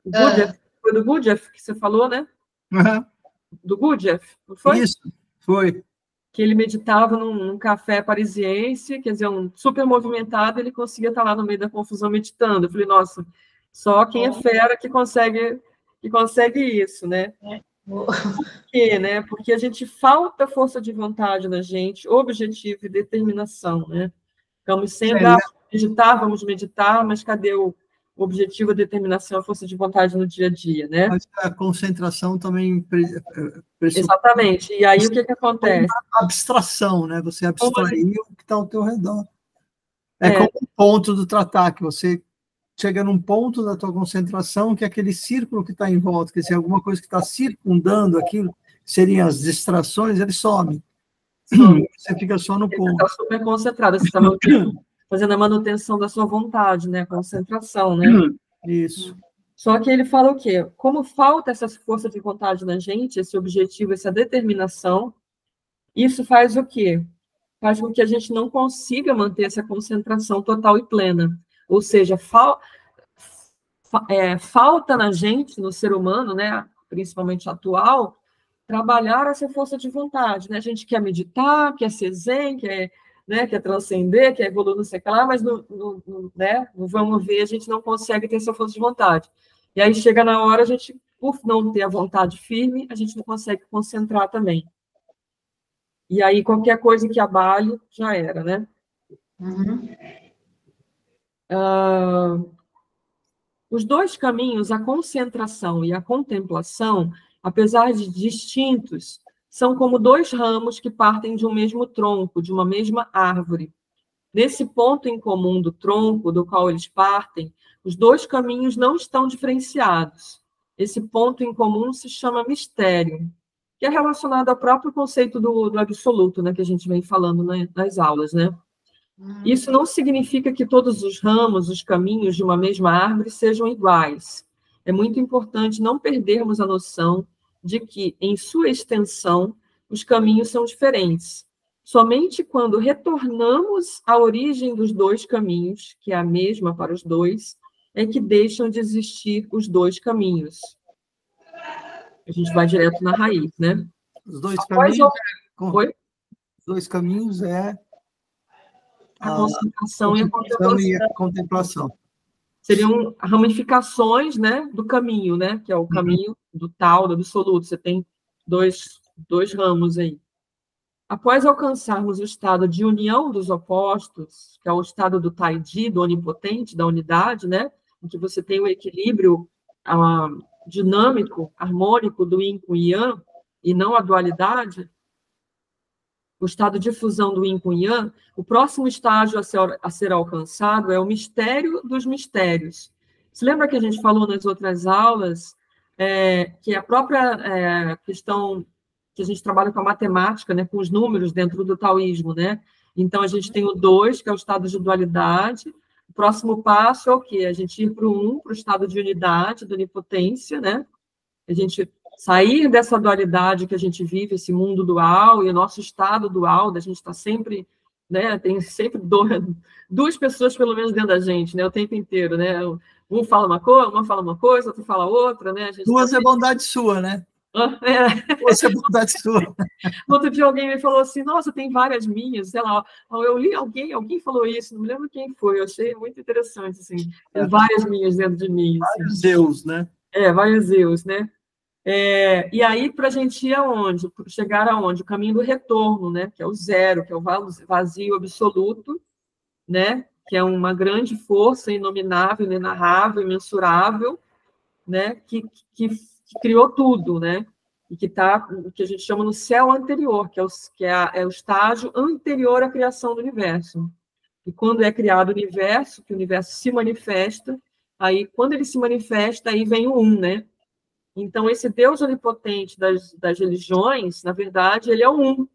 Speaker 1: o Gurdjieff, foi do Gurdjieff que você falou, né? Do Gurdjieff, não foi?
Speaker 3: Isso, foi.
Speaker 1: Que ele meditava num café parisiense, quer dizer, um super movimentado, ele conseguia estar lá no meio da confusão meditando. Eu falei, nossa, só quem é fera que consegue isso, né? Por quê, né? Porque a gente falta força de vontade na gente, objetivo e determinação, né? Ficamos sempre, vamos meditar, mas cadê o objetivo, a determinação, a força de vontade no dia a dia, né?
Speaker 3: Mas a concentração também...
Speaker 1: Exatamente. E aí, o que acontece?
Speaker 3: Abstração, né? Você abstrair o que está ao teu redor. Como um ponto do tratar, que você chega num ponto da tua concentração, que é aquele círculo que está em volta, quer dizer, alguma coisa que está circundando aquilo, seriam as distrações, ele some. Você fica só no ponto.
Speaker 1: Você está super concentrado, você está fazendo a manutenção da sua vontade, né? Concentração, né?
Speaker 3: Isso.
Speaker 1: Só que ele fala o quê? Como falta essa força de vontade na gente, esse objetivo, essa determinação, isso faz o quê? Faz com que a gente não consiga manter essa concentração total e plena. Ou seja, falta na gente, no ser humano, né, principalmente atual, trabalhar essa força de vontade. Né? A gente quer meditar, quer ser zen, quer transcender, quer evoluir, não sei o que lá, mas no vamos ver, a gente não consegue ter essa força de vontade. E aí chega na hora, a gente, por não ter a vontade firme, a gente não consegue concentrar também. E aí qualquer coisa que abale, já era, né? Os dois caminhos, a concentração e a contemplação, apesar de distintos, são como dois ramos que partem de um mesmo tronco, de uma mesma árvore. Nesse ponto em comum do tronco do qual eles partem, os dois caminhos não estão diferenciados. Esse ponto em comum se chama mistério, que é relacionado ao próprio conceito do absoluto, né, que a gente vem falando nas aulas, né? Isso não significa que todos os ramos, os caminhos de uma mesma árvore sejam iguais. É muito importante não perdermos a noção de que, em sua extensão, os caminhos são diferentes. Somente quando retornamos à origem dos dois caminhos, que é a mesma para os dois, é que deixam de existir os dois caminhos. A gente vai direto na raiz, né?
Speaker 3: Os dois caminhos... Os dois caminhos é...
Speaker 1: A concentração e a
Speaker 3: contemplação.
Speaker 1: Seriam ramificações, né, do caminho, né, que é o caminho do tal, do absoluto. Você tem dois ramos aí. Após alcançarmos o estado de união dos opostos, que é o estado do Taiji, do onipotente, da unidade, né, em que você tem o equilíbrio dinâmico, harmônico do Yin com Yang, e não a dualidade, o estado de fusão do Yin com Yang, o próximo estágio a ser alcançado é o mistério dos mistérios. Você lembra que a gente falou nas outras aulas que a própria questão que a gente trabalha com a matemática, né, com os números dentro do taoísmo, né? Então, a gente tem o 2, que é o estado de dualidade. O próximo passo é o quê? A gente ir para o 1, para o estado de unidade, da onipotência, né? A gente sair dessa dualidade que a gente vive, esse mundo dual, e o nosso estado dual, da gente está sempre, né, tem sempre duas pessoas, pelo menos, dentro da gente, né, o tempo inteiro, né, uma fala uma coisa, outro fala outra, né.
Speaker 3: Duas é bondade sua, né? Você é bondade sua.
Speaker 1: Outro dia alguém me falou assim, nossa, tem várias minhas, sei lá, eu li alguém falou isso, não me lembro quem foi, eu achei muito interessante, assim, tem várias minhas dentro de mim. Assim.
Speaker 3: Vários Zeus, né?
Speaker 1: Vários Zeus, né? E aí, para a gente ir aonde? Chegar aonde? O caminho do retorno, né? Que é o zero, que é o vazio absoluto, né? Que é uma grande força inominável, inenarrável, imensurável, né? Que criou tudo, né? E que está, o que a gente chama no céu anterior, que é o estágio anterior à criação do universo. E quando é criado o universo, que o universo se manifesta, aí, quando ele se manifesta, aí vem o né? Então, esse Deus onipotente das religiões, na verdade, ele é o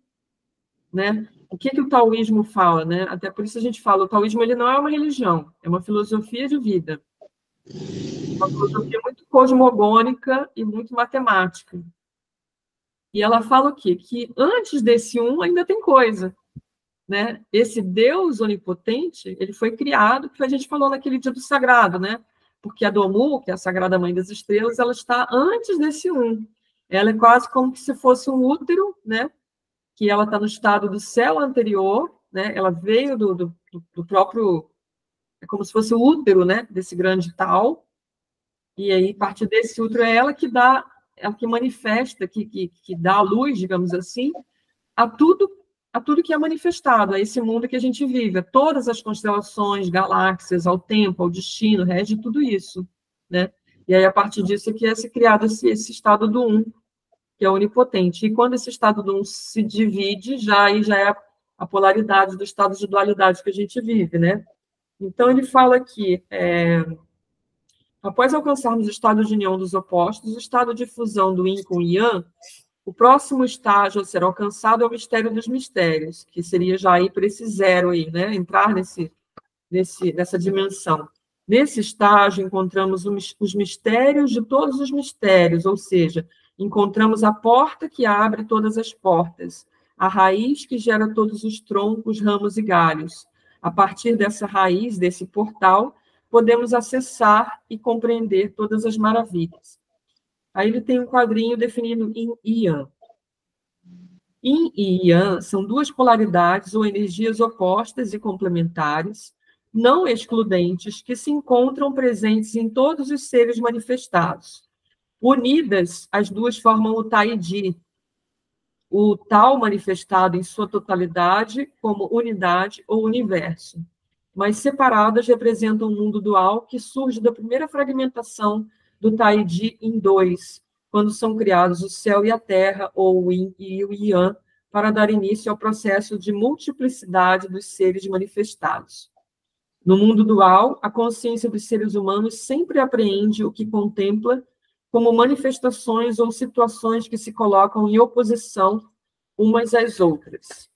Speaker 1: né? O que o taoísmo fala, né? Até por isso a gente fala, o taoísmo ele não é uma religião, é uma filosofia de vida. Uma filosofia muito cosmogônica e muito matemática. E ela fala o quê? Que antes desse ainda tem coisa, né? Esse Deus onipotente, ele foi criado, que a gente falou naquele dia do sagrado, né? Porque a Domu, que é a Sagrada Mãe das Estrelas, ela está antes desse Ela é quase como se fosse um útero, né? Que ela está no estado do céu anterior, né? Ela veio do próprio... É como se fosse o útero, né? Desse grande tal. E aí, a partir desse útero, é ela que dá, ela que manifesta, que dá a luz, digamos assim, a tudo que é manifestado, a esse mundo que a gente vive, a todas as constelações, galáxias, ao tempo, ao destino, rege tudo isso, né? E aí, a partir disso, é que é criado esse estado do que é onipotente. E quando esse estado do se divide, aí já é a polaridade do estado de dualidade que a gente vive, né? Então, ele fala aqui, após alcançarmos o estado de união dos opostos, o estado de fusão do yin com o yang, o próximo estágio a ser alcançado é o mistério dos mistérios, que seria já ir para esse zero aí, né? Entrar nessa dimensão. Nesse estágio, encontramos os mistérios de todos os mistérios, ou seja, encontramos a porta que abre todas as portas, a raiz que gera todos os troncos, ramos e galhos. A partir dessa raiz, desse portal, podemos acessar e compreender todas as maravilhas. Aí ele tem um quadrinho definindo Yin e Yang. Yin e Yang são duas polaridades ou energias opostas e complementares, não excludentes, que se encontram presentes em todos os seres manifestados. Unidas, as duas formam o Taiji, o tal manifestado em sua totalidade como unidade ou universo, mas separadas representam um mundo dual que surge da primeira fragmentação do Taiji em dois, quando são criados o céu e a terra, ou o Yin e o Yang, para dar início ao processo de multiplicidade dos seres manifestados. No mundo dual, a consciência dos seres humanos sempre apreende o que contempla como manifestações ou situações que se colocam em oposição umas às outras.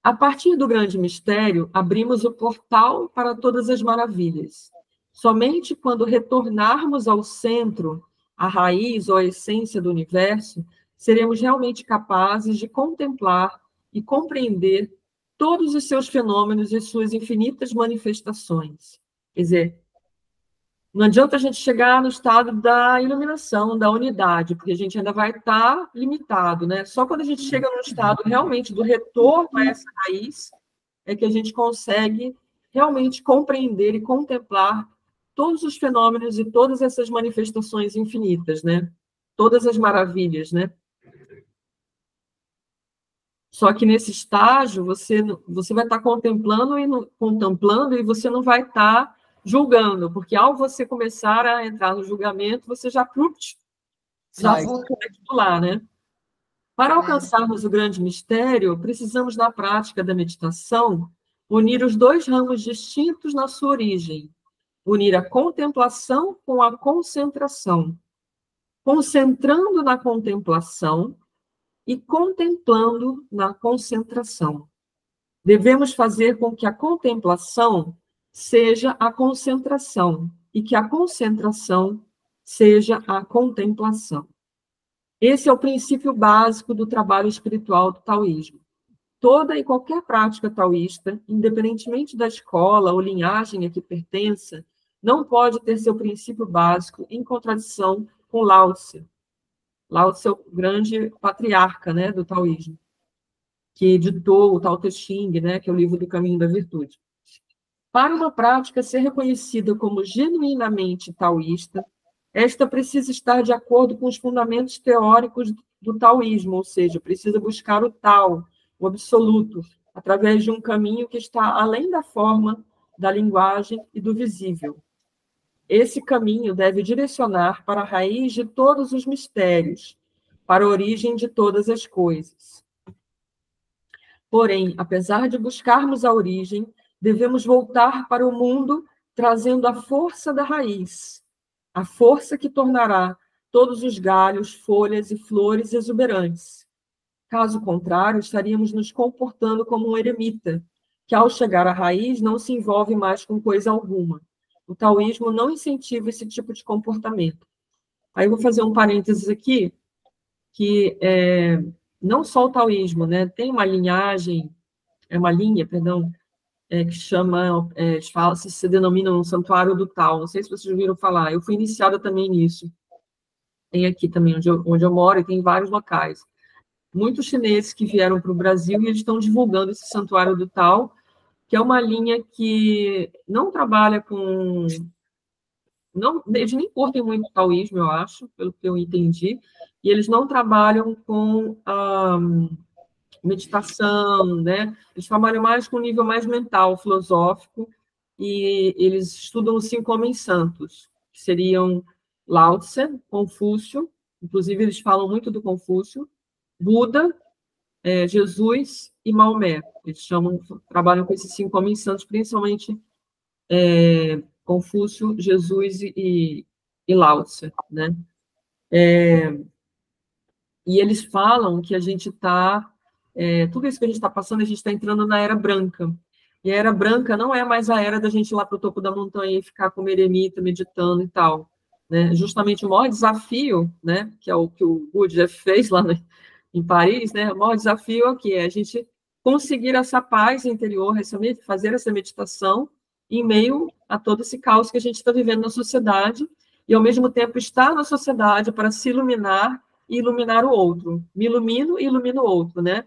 Speaker 1: A partir do grande mistério, abrimos o portal para todas as maravilhas. Somente quando retornarmos ao centro, à raiz ou à essência do universo, seremos realmente capazes de contemplar e compreender todos os seus fenômenos e suas infinitas manifestações. Quer dizer, não adianta a gente chegar no estado da iluminação, da unidade, porque a gente ainda vai estar limitado, né? Só quando a gente chega no estado realmente do retorno a essa raiz, é que a gente consegue realmente compreender e contemplar todos os fenômenos e todas essas manifestações infinitas, né? Todas as maravilhas, né? Só que nesse estágio, você vai estar contemplando e você não vai estar julgando, porque ao você começar a entrar no julgamento, você já voltou lá, né? Para alcançarmos o grande mistério, precisamos, na prática da meditação, unir os dois ramos distintos na sua origem, unir a contemplação com a concentração, concentrando na contemplação e contemplando na concentração. Devemos fazer com que a contemplação seja a concentração e que a concentração seja a contemplação. Esse é o princípio básico do trabalho espiritual do taoísmo. Toda e qualquer prática taoísta, independentemente da escola ou linhagem a que pertença, não pode ter seu princípio básico em contradição com Lao Tse. Lao Tse é o grande patriarca, né, do taoísmo, que editou o Tao Te Ching, né, que é o livro do Caminho da Virtude. Para uma prática ser reconhecida como genuinamente taoísta, esta precisa estar de acordo com os fundamentos teóricos do taoísmo, ou seja, precisa buscar o Tao, o absoluto, através de um caminho que está além da forma, da linguagem e do visível. Esse caminho deve direcionar para a raiz de todos os mistérios, para a origem de todas as coisas. Porém, apesar de buscarmos a origem, devemos voltar para o mundo trazendo a força da raiz, a força que tornará todos os galhos, folhas e flores exuberantes. Caso contrário, estaríamos nos comportando como um eremita, que ao chegar à raiz não se envolve mais com coisa alguma. O taoísmo não incentiva esse tipo de comportamento. Aí eu vou fazer um parênteses aqui, que não só o taoísmo, né, tem uma linhagem, que chama, se denomina um santuário do Tao. Não sei se vocês já ouviram falar. Eu fui iniciada também nisso. Tem aqui também onde eu moro, e tem vários locais. Muitos chineses que vieram para o Brasil e eles estão divulgando esse santuário do Tao, que é uma linha que não trabalha com... eles nem curtem muito o taoísmo, eu acho, pelo que eu entendi, e eles não trabalham com meditação, né? Eles trabalham mais com um nível mais mental, filosófico, e eles estudam os 5 homens santos, que seriam Lao Tse, Confúcio, inclusive eles falam muito do Confúcio, Buda, Jesus e Maomé. Eles trabalham com esses 5 homens santos, principalmente Confúcio, Jesus e Lao Tse, né? E eles falam que a gente está... tudo isso que a gente está passando, a gente está entrando na Era Branca. E a Era Branca não é mais a era da gente ir lá para o topo da montanha e ficar como eremita, meditando e tal. Né? Justamente o maior desafio, né, que é o que o Gurdjieff fez lá em Paris, né, o maior desafio aqui é a gente conseguir essa paz interior, fazer essa meditação em meio a todo esse caos que a gente está vivendo na sociedade e, ao mesmo tempo, estar na sociedade para se iluminar e iluminar o outro. Me ilumino e ilumino o outro, né?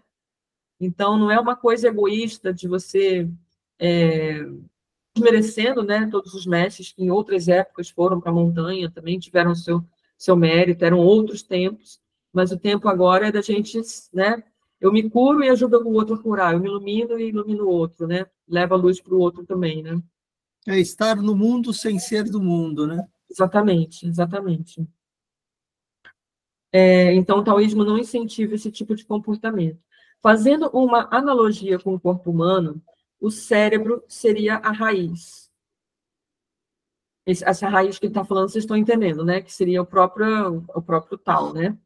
Speaker 1: Então, não é uma coisa egoísta de você desmerecendo, né, todos os mestres que em outras épocas foram para a montanha, também tiveram seu mérito, eram outros tempos, mas o tempo agora é da gente, né, eu me curo e ajudo o outro a curar, eu me ilumino e ilumino o outro, né, levo a luz para o outro também, né.
Speaker 3: É estar no mundo sem ser do mundo, né?
Speaker 1: Exatamente, exatamente. Então, o taoísmo não incentiva esse tipo de comportamento. Fazendo uma analogia com o corpo humano, o cérebro seria a raiz. Essa raiz que ele está falando, vocês estão entendendo, né? Que seria o próprio Tao, né?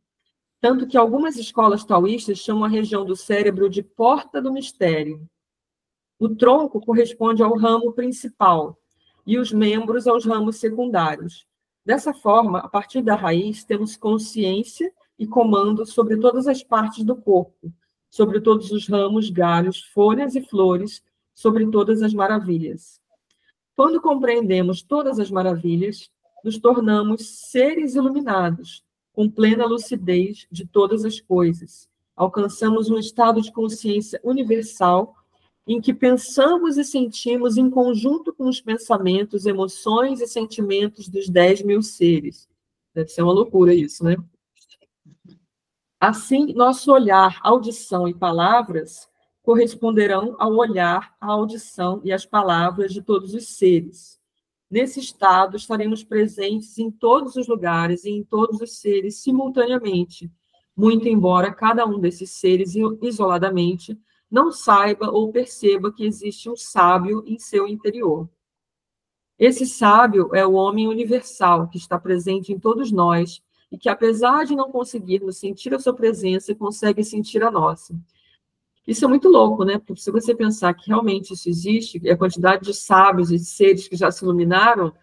Speaker 1: Tanto que algumas escolas taoístas chamam a região do cérebro de porta do mistério. O tronco corresponde ao ramo principal e os membros aos ramos secundários. Dessa forma, a partir da raiz, temos consciência e comando sobre todas as partes do corpo, sobre todos os ramos, galhos, folhas e flores, sobre todas as maravilhas. Quando compreendemos todas as maravilhas, nos tornamos seres iluminados, com plena lucidez de todas as coisas. Alcançamos um estado de consciência universal em que pensamos e sentimos em conjunto com os pensamentos, emoções e sentimentos dos 10.000 seres. Deve ser uma loucura isso, né? Assim, nosso olhar, audição e palavras corresponderão ao olhar, à audição e às palavras de todos os seres. Nesse estado, estaremos presentes em todos os lugares e em todos os seres simultaneamente, muito embora cada um desses seres, isoladamente, não saiba ou perceba que existe um sábio em seu interior. Esse sábio é o homem universal, que está presente em todos nós e que, apesar de não conseguirmos sentir a sua presença, consegue sentir a nossa. Isso é muito louco, né? Porque se você pensar que realmente isso existe, a quantidade de sábios e de seres que já se iluminaram,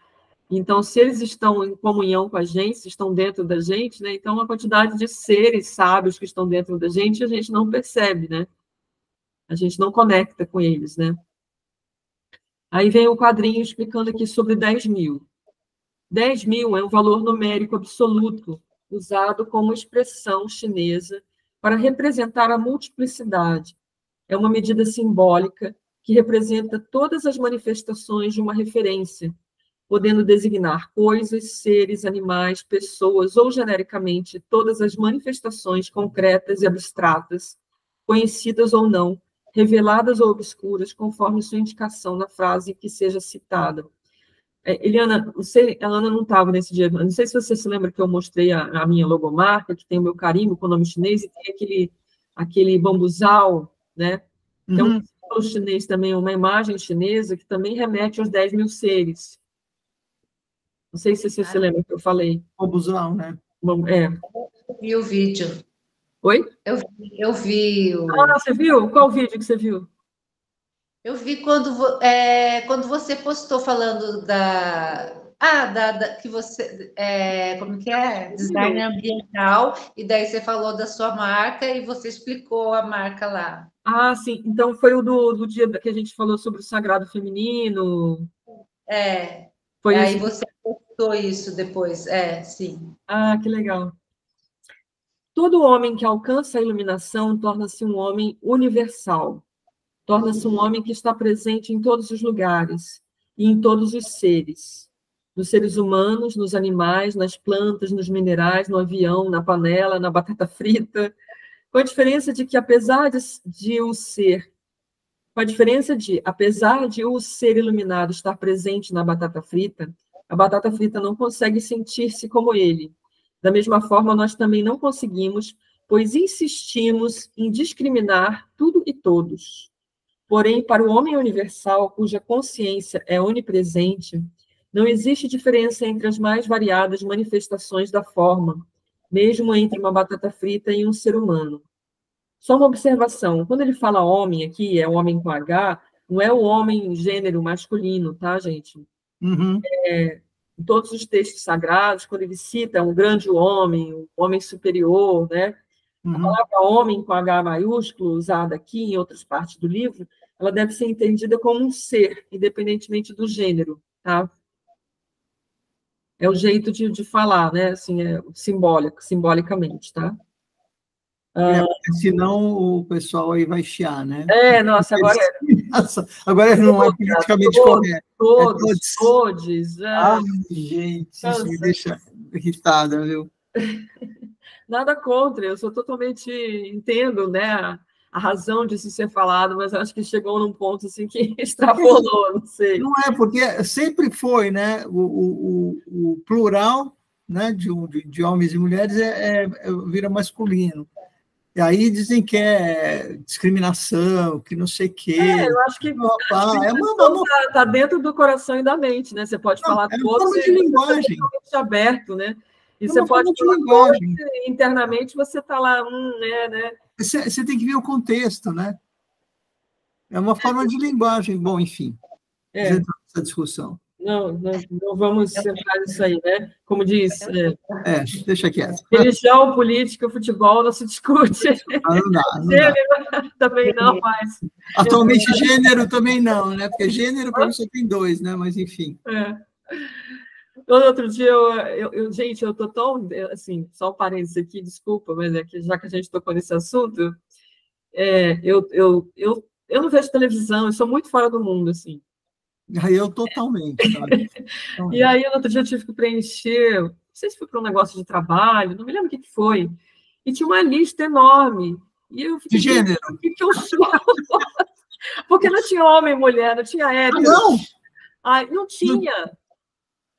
Speaker 1: então, se eles estão em comunhão com a gente, se estão dentro da gente, né? Então, a quantidade de seres sábios que estão dentro da gente, a gente não percebe, né? A gente não conecta com eles, né? Aí vem o quadrinho explicando aqui sobre 10.000. 10.000 é um valor numérico absoluto, usado como expressão chinesa para representar a multiplicidade. É uma medida simbólica que representa todas as manifestações de uma referência, podendo designar coisas, seres, animais, pessoas ou, genericamente, todas as manifestações concretas e abstratas, conhecidas ou não, reveladas ou obscuras, conforme sua indicação na frase que seja citada. Eliana, a Ana não estava nesse dia, não sei se você se lembra que eu mostrei a minha logomarca, que tem o meu carimbo com o nome chinês, e tem aquele bambuzal, né? Que é um símbolo chinês também, uma imagem chinesa, que também remete aos 10.000 seres. Não sei se você se lembra que eu falei.
Speaker 3: Bambuzal, né?
Speaker 4: Eu vi o vídeo.
Speaker 1: Oi?
Speaker 4: Eu vi o...
Speaker 1: Ah, você viu? Qual vídeo que você viu?
Speaker 4: Eu vi quando você postou falando que você... como que é? Design ambiental, e daí você falou da sua marca e você explicou a marca lá.
Speaker 1: Ah, sim. Então, foi o do dia que a gente falou sobre o sagrado feminino. Foi
Speaker 4: aí
Speaker 1: isso.
Speaker 4: Você postou isso depois. Sim.
Speaker 1: Ah, que legal. Todo homem que alcança a iluminação torna-se um homem universal. Torna-se um homem que está presente em todos os lugares e em todos os seres. Nos seres humanos, nos animais, nas plantas, nos minerais, no avião, na panela, na batata frita. Com a diferença de que, apesar de o ser iluminado estar presente na batata frita, a batata frita não consegue sentir-se como ele. Da mesma forma, nós também não conseguimos, pois insistimos em discriminar tudo e todos. Porém, para o homem universal, cuja consciência é onipresente, não existe diferença entre as mais variadas manifestações da forma, mesmo entre uma batata frita e um ser humano. Só uma observação, quando ele fala homem aqui, é o homem com H, não é o homem gênero masculino, tá, gente? Em todos os textos sagrados, quando ele cita um grande homem, um homem superior, né? A palavra homem com H maiúsculo, usada aqui em outras partes do livro, ela deve ser entendida como um ser, independentemente do gênero, tá? É o jeito de falar, né? Assim, simbolicamente, tá?
Speaker 3: Senão o pessoal aí vai chiar, né?
Speaker 1: Nossa,
Speaker 3: agora não é politicamente correto.
Speaker 1: Todos.
Speaker 3: Ai, gente, isso me deixa irritada, viu?
Speaker 1: Nada contra, eu sou totalmente entendo, né, a razão de se ser falado, mas acho que chegou num ponto assim que extrapolou, não sei.
Speaker 3: Não é, porque sempre foi, né, o plural, né, de homens e mulheres vira masculino. E aí dizem que é discriminação, que não sei o quê.
Speaker 1: Eu acho que está dentro do coração e da mente, né? Você pode falar todos
Speaker 3: de linguagem.
Speaker 1: Aberto, né? E você pode falar internamente, você está lá, né?
Speaker 3: Você tem que ver o contexto, né? É uma forma de linguagem. Bom, enfim, essa discussão.
Speaker 1: Não vamos centrar nisso aí, né? Como diz...
Speaker 3: deixa quieto.
Speaker 1: Religião, política, futebol, não se discute.
Speaker 3: Não dá.
Speaker 1: Gênero também não, mas...
Speaker 3: Atualmente, gênero também não, né? Porque gênero, para mim, só tem 2, né? Mas, enfim.
Speaker 1: Outro dia, gente, eu estou tão... Assim, só um parênteses aqui, desculpa, mas já que a gente tocou nesse assunto, eu não vejo televisão, eu sou muito fora do mundo, assim.
Speaker 3: Aí eu totalmente. Sabe?
Speaker 1: E aí, outro dia, eu tive que preencher, não sei se foi para um negócio de trabalho, não me lembro o que foi, e tinha uma lista enorme. E eu fiquei,
Speaker 3: de gênero?
Speaker 1: O que eu sou? Porque não tinha homem e mulher, não tinha hétero.
Speaker 3: Não?
Speaker 1: Não tinha.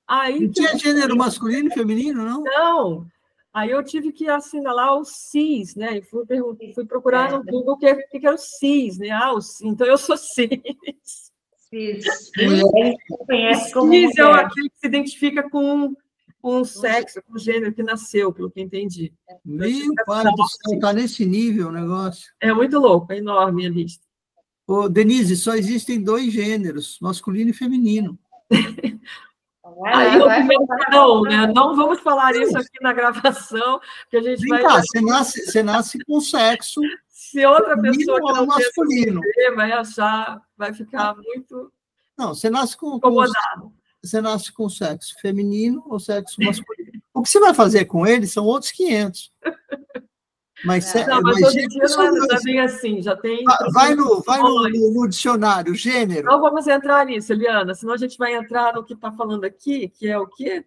Speaker 1: Aí,
Speaker 3: não tinha gênero masculino e feminino, não?
Speaker 1: Não. Aí eu tive que assinalar o cis, né? E fui procurar no Google o que era o cis, né? Então eu sou cis.
Speaker 4: Mulher se conhece como mulher.
Speaker 1: Cis é aquele que se identifica com o sexo, com o gênero que nasceu, pelo que entendi.
Speaker 3: Meu pai do céu, está nesse nível o negócio.
Speaker 1: É muito louco, é enorme a lista.
Speaker 3: Denise, só existem 2 gêneros, masculino e feminino.
Speaker 1: Aí não vamos falar isso aqui na gravação, que a gente vai...
Speaker 3: Você nasce com sexo.
Speaker 1: Se outra pessoa que não
Speaker 3: masculino
Speaker 1: vai achar, vai ficar muito...
Speaker 3: Não, você nasce com
Speaker 1: incomodado.
Speaker 3: você nasce com sexo feminino ou sexo masculino. O que você vai fazer com ele são outros 500. Mas,
Speaker 1: não, mas hoje em dia não é bem assim, já tem...
Speaker 3: Vai no dicionário, gênero.
Speaker 1: Não vamos entrar nisso, Eliana, senão a gente vai entrar no que está falando aqui, que é o quê?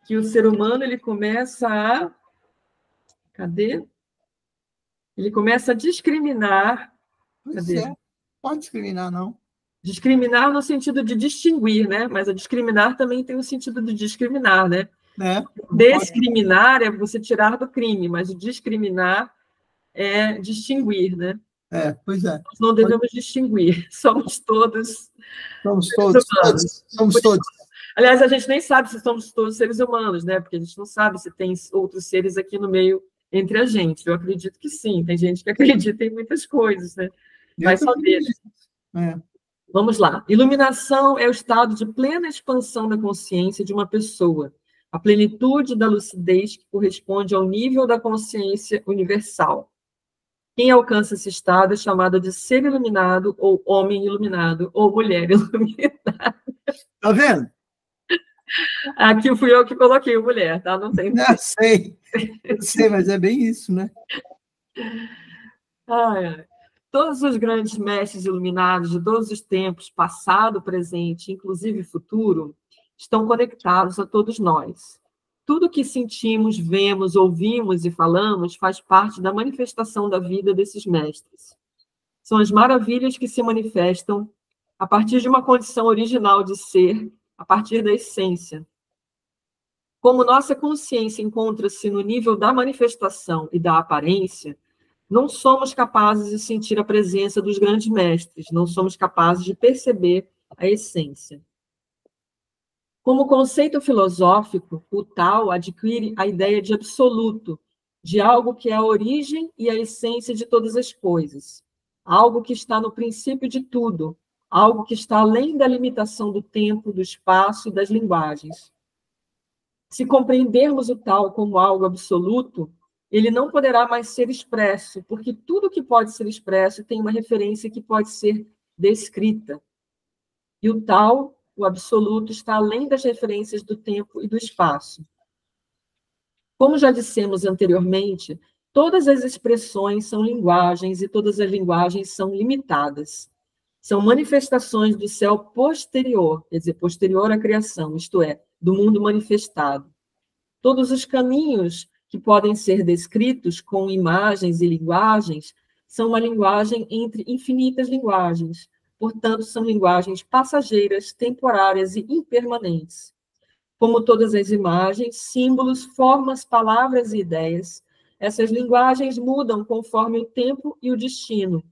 Speaker 1: Que o ser humano, ele começa a... Cadê? Ele começa a discriminar... Cadê?
Speaker 3: Pode discriminar, não.
Speaker 1: Discriminar no sentido de distinguir, né? Mas a discriminar também tem o sentido de discriminar, né? Discriminar é você tirar do crime, mas o discriminar é distinguir, né?
Speaker 3: Pois é.
Speaker 1: Nós não devemos distinguir, somos todos
Speaker 3: humanos. Somos todos.
Speaker 1: Aliás, a gente nem sabe se somos todos seres humanos, né? Porque a gente não sabe se tem outros seres aqui no meio entre a gente. Eu acredito que sim, tem gente que acredita em muitas coisas, né? Vai saber. Vamos lá. Iluminação é o estado de plena expansão da consciência de uma pessoa, a plenitude da lucidez que corresponde ao nível da consciência universal. Quem alcança esse estado é chamado de ser iluminado, ou homem iluminado, ou mulher iluminada.
Speaker 3: Tá vendo?
Speaker 1: Aqui fui eu que coloquei o mulher, tá? Não tem...
Speaker 3: Eu sei, mas é bem isso, né?
Speaker 1: Todos os grandes mestres iluminados de todos os tempos, passado, presente, inclusive futuro, estão conectados a todos nós. Tudo que sentimos, vemos, ouvimos e falamos faz parte da manifestação da vida desses mestres. São as maravilhas que se manifestam a partir de uma condição original de ser, a partir da essência. Como nossa consciência encontra-se no nível da manifestação e da aparência, não somos capazes de sentir a presença dos grandes mestres, não somos capazes de perceber a essência. Como conceito filosófico, o tal adquire a ideia de absoluto, de algo que é a origem e a essência de todas as coisas, algo que está no princípio de tudo, algo que está além da limitação do tempo, do espaço e das linguagens. Se compreendermos o tal como algo absoluto, ele não poderá mais ser expresso, porque tudo que pode ser expresso tem uma referência que pode ser descrita. E o tal, o absoluto, está além das referências do tempo e do espaço. Como já dissemos anteriormente, todas as expressões são linguagens e todas as linguagens são limitadas. São manifestações do céu posterior, quer dizer, posterior à criação, isto é, do mundo manifestado. Todos os caminhos que podem ser descritos com imagens e linguagens são uma linguagem entre infinitas linguagens, portanto, são linguagens passageiras, temporárias e impermanentes. Como todas as imagens, símbolos, formas, palavras e ideias, essas linguagens mudam conforme o tempo e o destino.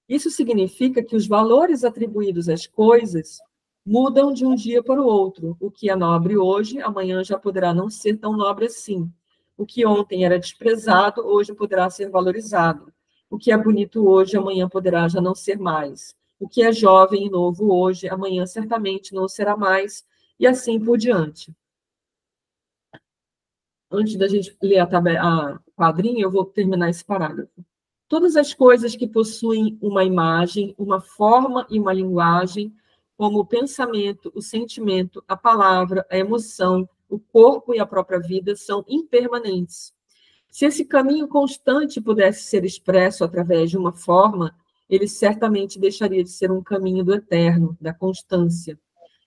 Speaker 1: Isso significa que os valores atribuídos às coisas mudam de um dia para o outro. O que é nobre hoje, amanhã já poderá não ser tão nobre assim. O que ontem era desprezado, hoje poderá ser valorizado. O que é bonito hoje, amanhã poderá já não ser mais. O que é jovem e novo hoje, amanhã certamente não será mais, e assim por diante. Antes da gente ler a quadrinha, eu vou terminar esse parágrafo. Todas as coisas que possuem uma imagem, uma forma e uma linguagem, como o pensamento, o sentimento, a palavra, a emoção, o corpo e a própria vida, são impermanentes. Se esse caminho constante pudesse ser expresso através de uma forma, ele certamente deixaria de ser um caminho do eterno, da constância.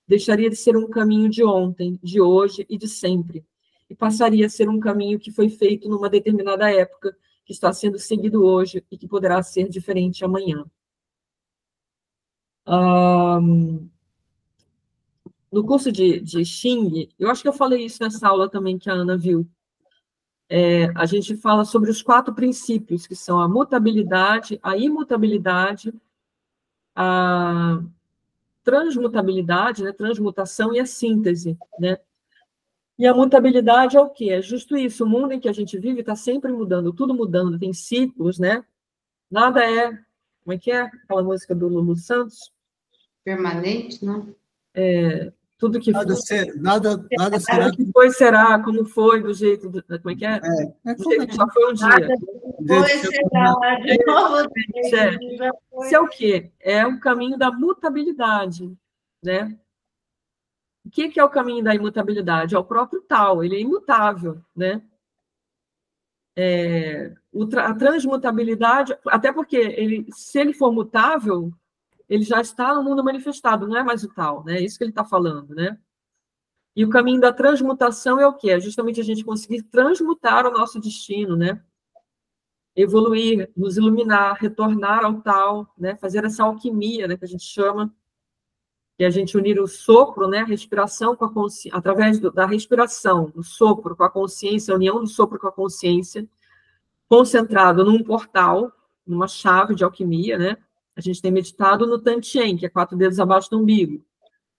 Speaker 1: Deixaria de ser um caminho de ontem, de hoje e de sempre. E passaria a ser um caminho que foi feito numa determinada época, que está sendo seguido hoje e que poderá ser diferente amanhã. No curso de Xing, eu acho que eu falei isso nessa aula também que a Ana viu, a gente fala sobre os 4 princípios, que são a mutabilidade, a imutabilidade, a transmutabilidade, né, transmutação e a síntese, né? E a mutabilidade é o quê? É justo isso, o mundo em que a gente vive está sempre mudando, tudo mudando, tem ciclos, né? Nada é, como é que é aquela música do Lulu Santos?
Speaker 4: Permanente, não?
Speaker 1: Tudo que
Speaker 3: nada
Speaker 1: foi,
Speaker 3: nada será.
Speaker 1: Tudo que foi será, como foi, do jeito, como é que é? Do jeito que já foi um dia.
Speaker 4: Foi, será, de novo.
Speaker 1: Isso é o quê? É o caminho da mutabilidade, né? O que é o caminho da imutabilidade? É o próprio tal, ele é imutável, né? A transmutabilidade, até porque se ele for mutável, ele já está no mundo manifestado, não é mais o tal, né? É isso que ele está falando, né? E o caminho da transmutação é o quê? É justamente a gente conseguir transmutar o nosso destino, né? Evoluir, nos iluminar, retornar ao tal, né? Fazer essa alquimia, né? Que a gente chama, que é a gente unir o sopro, né? A respiração com a consciência, através da respiração, do sopro com a consciência, a união do sopro com a consciência, concentrado num portal, numa chave de alquimia, né? A gente tem meditado no Tantien, que é 4 dedos abaixo do umbigo,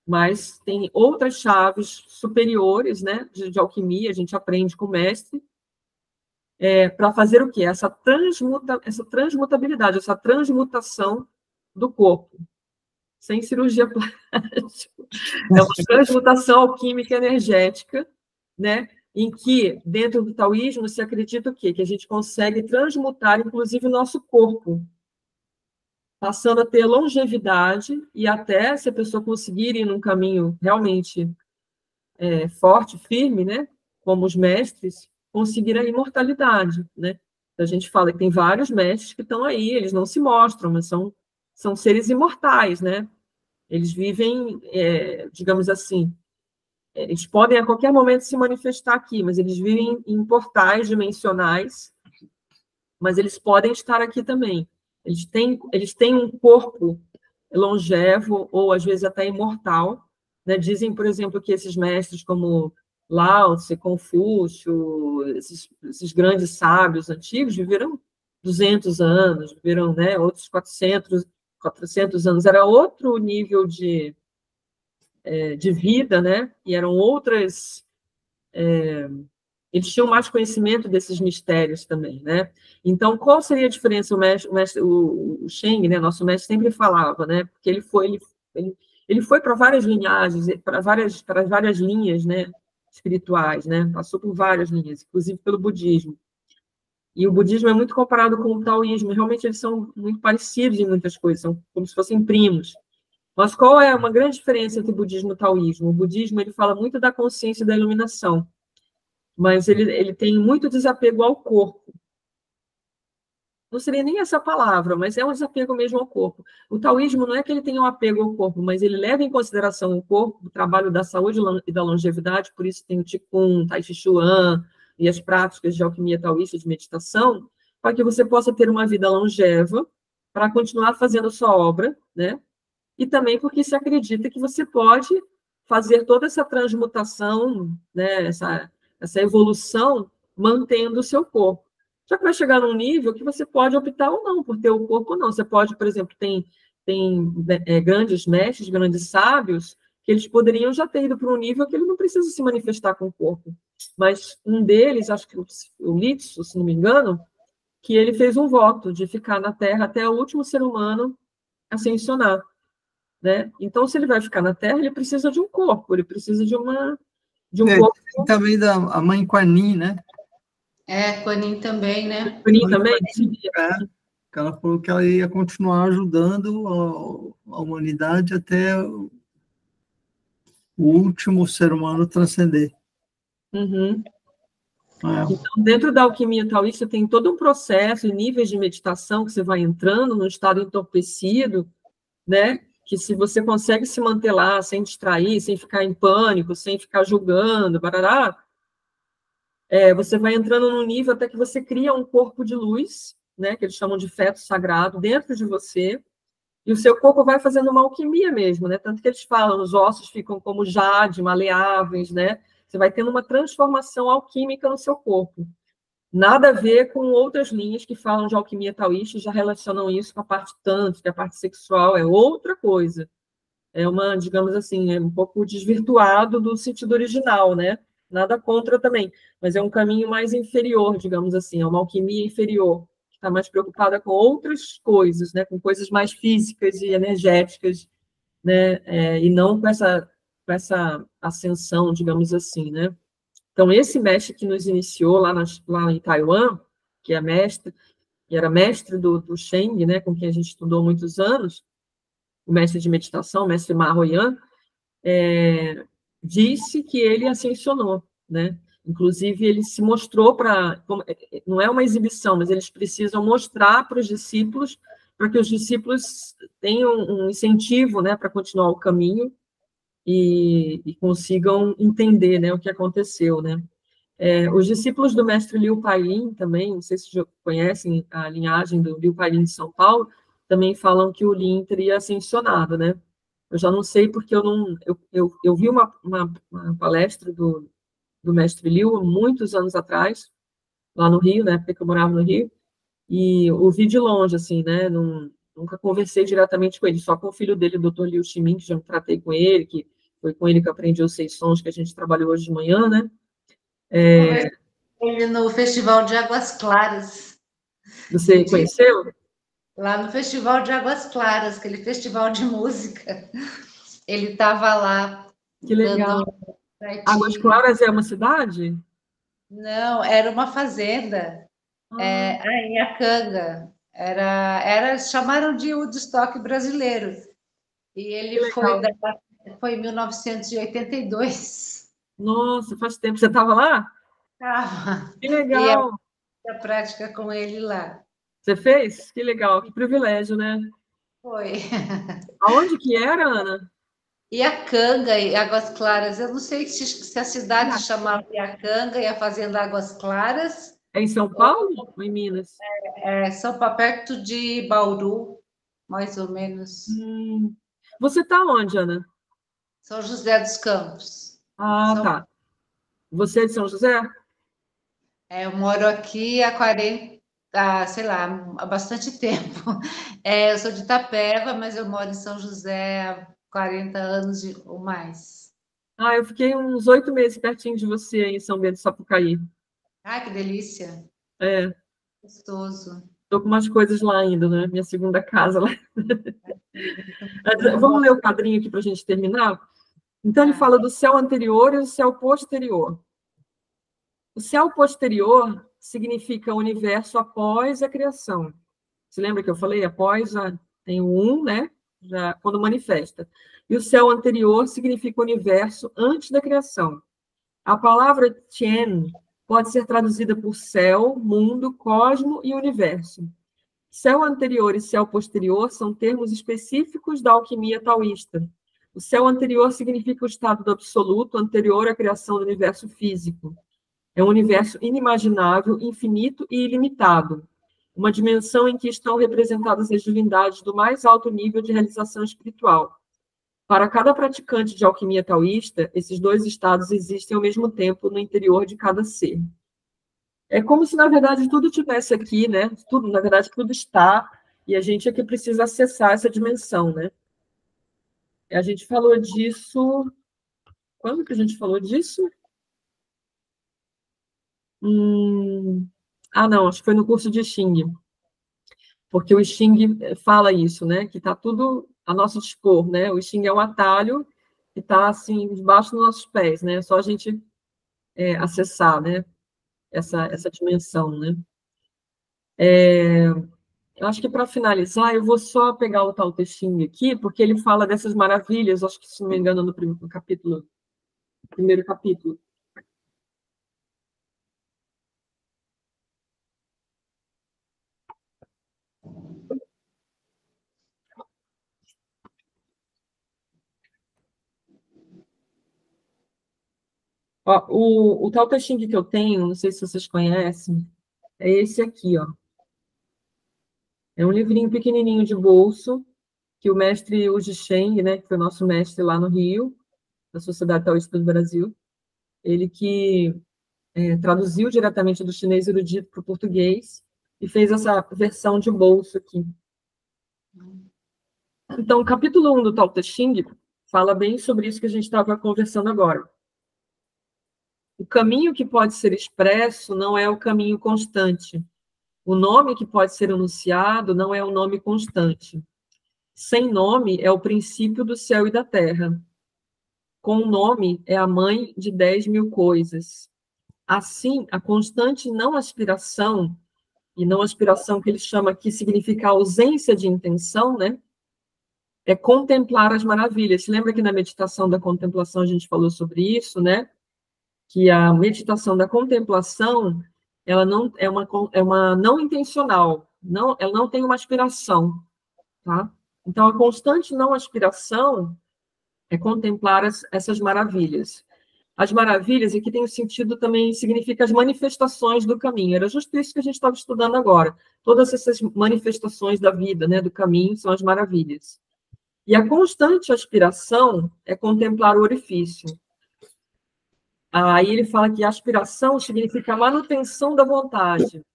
Speaker 1: mas tem outras chaves superiores, né, de alquimia, a gente aprende com o mestre, para fazer o quê? Essa transmutabilidade, essa transmutação do corpo, sem cirurgia plástica. É uma transmutação alquímica energética, né, em que, dentro do taoísmo, se acredita o quê? Que a gente consegue transmutar, inclusive, o nosso corpo, passando a ter longevidade e até, se a pessoa conseguir ir num caminho realmente forte, firme, né, como os mestres, conseguir a imortalidade, né? A gente fala que tem vários mestres que estão aí, eles não se mostram, mas são seres imortais, né? Eles vivem, digamos assim, eles podem a qualquer momento se manifestar aqui, mas eles vivem em portais dimensionais, mas eles podem estar aqui também. Eles têm um corpo longevo, ou às vezes até imortal, né? Dizem, por exemplo, que esses mestres como Lao Tse, Confúcio, esses grandes sábios antigos viveram 200 anos, viveram, né, outros 400 anos. Era outro nível de vida, né? E eram outras... eles tinham mais conhecimento desses mistérios também, né? Então, qual seria a diferença? O Cheng, né, nosso mestre, sempre falava, né? Porque ele foi para várias linhagens, para várias linhas, né, espirituais, né? Passou por várias linhas, inclusive pelo budismo. E o budismo é muito comparado com o taoísmo. Realmente eles são muito parecidos em muitas coisas, são como se fossem primos. Mas qual é uma grande diferença entre o budismo e o taoísmo? O budismo ele fala muito da consciência e da iluminação, mas ele tem muito desapego ao corpo. Não seria nem essa palavra, mas é um desapego mesmo ao corpo. O taoísmo não é que ele tenha um apego ao corpo, mas ele leva em consideração o corpo, o trabalho da saúde e da longevidade, por isso tem o Qigong, Tai Chi Chuan e as práticas de alquimia taoísta de meditação, para que você possa ter uma vida longeva, para continuar fazendo a sua obra, né? E também porque se acredita que você pode fazer toda essa transmutação, né? Essa evolução, mantendo o seu corpo. Só que vai chegar num nível que você pode optar ou não por ter o corpo ou não. Você pode, por exemplo, tem grandes mestres, grandes sábios, que eles poderiam já ter ido para um nível que ele não precisa se manifestar com o corpo. Mas um deles, acho que o Litsu, se não me engano, que ele fez um voto de ficar na Terra até o último ser humano ascensionar, né? Então, se ele vai ficar na Terra, ele precisa de um corpo, ele precisa de um corpo.
Speaker 3: Também a mãe Kuan-Yin, né?
Speaker 4: Kuan-Yin também, né?
Speaker 1: Kuan-Yin também?
Speaker 3: Que ela falou que ela ia continuar ajudando a humanidade até o último ser humano transcender.
Speaker 1: Uhum. Então, dentro da alquimia taoísta tem todo um processo e níveis de meditação que você vai entrando num estado entorpecido, né? Que se você consegue se manter lá sem distrair, sem ficar em pânico, sem ficar julgando, barará, você vai entrando num nível até que você cria um corpo de luz, né? Que eles chamam de feto sagrado dentro de você, e o seu corpo vai fazendo uma alquimia mesmo, né? Tanto que eles falam, os ossos ficam como jade, maleáveis, né? Você vai tendo uma transformação alquímica no seu corpo. Nada a ver com outras linhas que falam de alquimia taoísta e já relacionam isso com a parte tântrica, a parte sexual, é outra coisa. É uma, digamos assim, um pouco desvirtuado do sentido original, né? Nada contra também, mas é um caminho mais inferior, digamos assim, é uma alquimia inferior, que está mais preocupada com outras coisas, né? Com coisas mais físicas e energéticas, né? E não com essa ascensão, digamos assim, né? Então, esse mestre que nos iniciou lá em Taiwan, que era mestre do Cheng, né, com quem a gente estudou há muitos anos, o mestre de meditação, o mestre Ma Huyan, disse que ele ascensionou, né? Inclusive, ele se mostrou para... Não é uma exibição, mas eles precisam mostrar para os discípulos, para que os discípulos tenham um incentivo, né, para continuar o caminho e consigam entender, né, o que aconteceu, né? Os discípulos do mestre Liu Pailin também, não sei se já conhecem a linhagem do Liu Pailin de São Paulo, também falam que o Lin teria ascensionado, né? Eu já não sei porque eu vi uma palestra do mestre Liu muitos anos atrás, lá no Rio, na época que eu morava no Rio, e o vi de longe, assim, né? Nunca conversei diretamente com ele, só com o filho dele, o Dr. Liu Ximin, que já tratei com ele, que foi com ele que eu aprendi os 6 sons que a gente trabalhou hoje de manhã, né?
Speaker 4: Conversei com ele no Festival de Águas Claras.
Speaker 1: Você conheceu?
Speaker 4: Lá no Festival de Águas Claras, aquele festival de música. Ele estava lá.
Speaker 1: Que legal. Águas Claras é uma cidade?
Speaker 4: Não, era uma fazenda. Em Iacanga. Chamaram de Woodstock brasileiro. E ele foi em 1982.
Speaker 1: Nossa, faz tempo. Você estava lá?
Speaker 4: Estava.
Speaker 1: Que legal.
Speaker 4: E a prática com ele lá.
Speaker 1: Você fez? Que legal, que privilégio, né?
Speaker 4: Foi.
Speaker 1: Aonde que era, Ana?
Speaker 4: Iacanga e Águas Claras. Eu não sei se a cidade chamava Iacanga e a fazenda Águas Claras.
Speaker 1: É em São Paulo ou em Minas?
Speaker 4: São perto de Bauru, mais ou menos.
Speaker 1: Você está onde, Ana?
Speaker 4: São José dos Campos.
Speaker 1: Tá. Você é de São José?
Speaker 4: Eu moro aqui há 40, sei lá, há bastante tempo. Eu sou de Itapeva, mas eu moro em São José há 40 anos ou mais.
Speaker 1: Eu fiquei uns 8 meses pertinho de você aí em São Bento do Sapucaí.
Speaker 4: Que delícia. Gostoso.
Speaker 1: Estou com umas coisas lá ainda, né? Minha segunda casa lá. Vamos ler o quadrinho aqui para a gente terminar? Então, ele fala do céu anterior e do céu posterior. O céu posterior significa o universo após a criação. Você lembra que eu falei? Após tem o né? Já, quando manifesta. E o céu anterior significa o universo antes da criação. A palavra Tien pode ser traduzida por céu, mundo, cosmo e universo. Céu anterior e céu posterior são termos específicos da alquimia taoísta. O céu anterior significa o estado do absoluto anterior à criação do universo físico. É um universo inimaginável, infinito e ilimitado. Uma dimensão em que estão representadas as divindades do mais alto nível de realização espiritual. Para cada praticante de alquimia taoísta, esses 2 estados existem ao mesmo tempo no interior de cada ser. É como se, na verdade, tudo tivesse aqui, né? Tudo, na verdade, tudo está, e a gente é que precisa acessar essa dimensão, né? A gente falou disso... Quando que a gente falou disso? Não, acho que foi no curso de Xing. Porque o Xing fala isso, né? Que está tudo a nosso dispor, né? O Xing é um atalho que está, assim, debaixo dos nossos pés, né? É só a gente acessar, né? Essa dimensão, né? Eu acho que, para finalizar, eu vou só pegar o Tao Te Ching aqui, porque ele fala dessas maravilhas, acho que, se não me engano, no primeiro capítulo. O Tao Te Ching que eu tenho, não sei se vocês conhecem, é esse aqui, ó. É um livrinho pequenininho de bolso, que o mestre Uji Sheng, né, que foi o nosso mestre lá no Rio, da Sociedade Taoísta do Brasil, ele que traduziu diretamente do chinês erudito para o português e fez essa versão de bolso aqui. Então, o capítulo 1 do Tao Te Ching fala bem sobre isso que a gente estava conversando agora. O caminho que pode ser expresso não é o caminho constante. O nome que pode ser anunciado não é o nome constante. Sem nome é o princípio do céu e da terra. Com nome é a mãe de 10.000 coisas. Assim, a constante não aspiração, e não aspiração que ele chama aqui significa ausência de intenção, né? é contemplar as maravilhas. Você lembra que na meditação da contemplação a gente falou sobre isso, né? Que a meditação da contemplação, ela não é uma não intencional, não, ela não tem uma aspiração, tá? Então, a constante não aspiração é contemplar essas maravilhas. As maravilhas, aqui tem o sentido também, significa as manifestações do caminho. Era justo isso que a gente estava estudando agora. Todas essas manifestações da vida, né, do caminho, são as maravilhas. E a constante aspiração é contemplar o orifício. Aí ele fala que a aspiração significa a manutenção da vontade.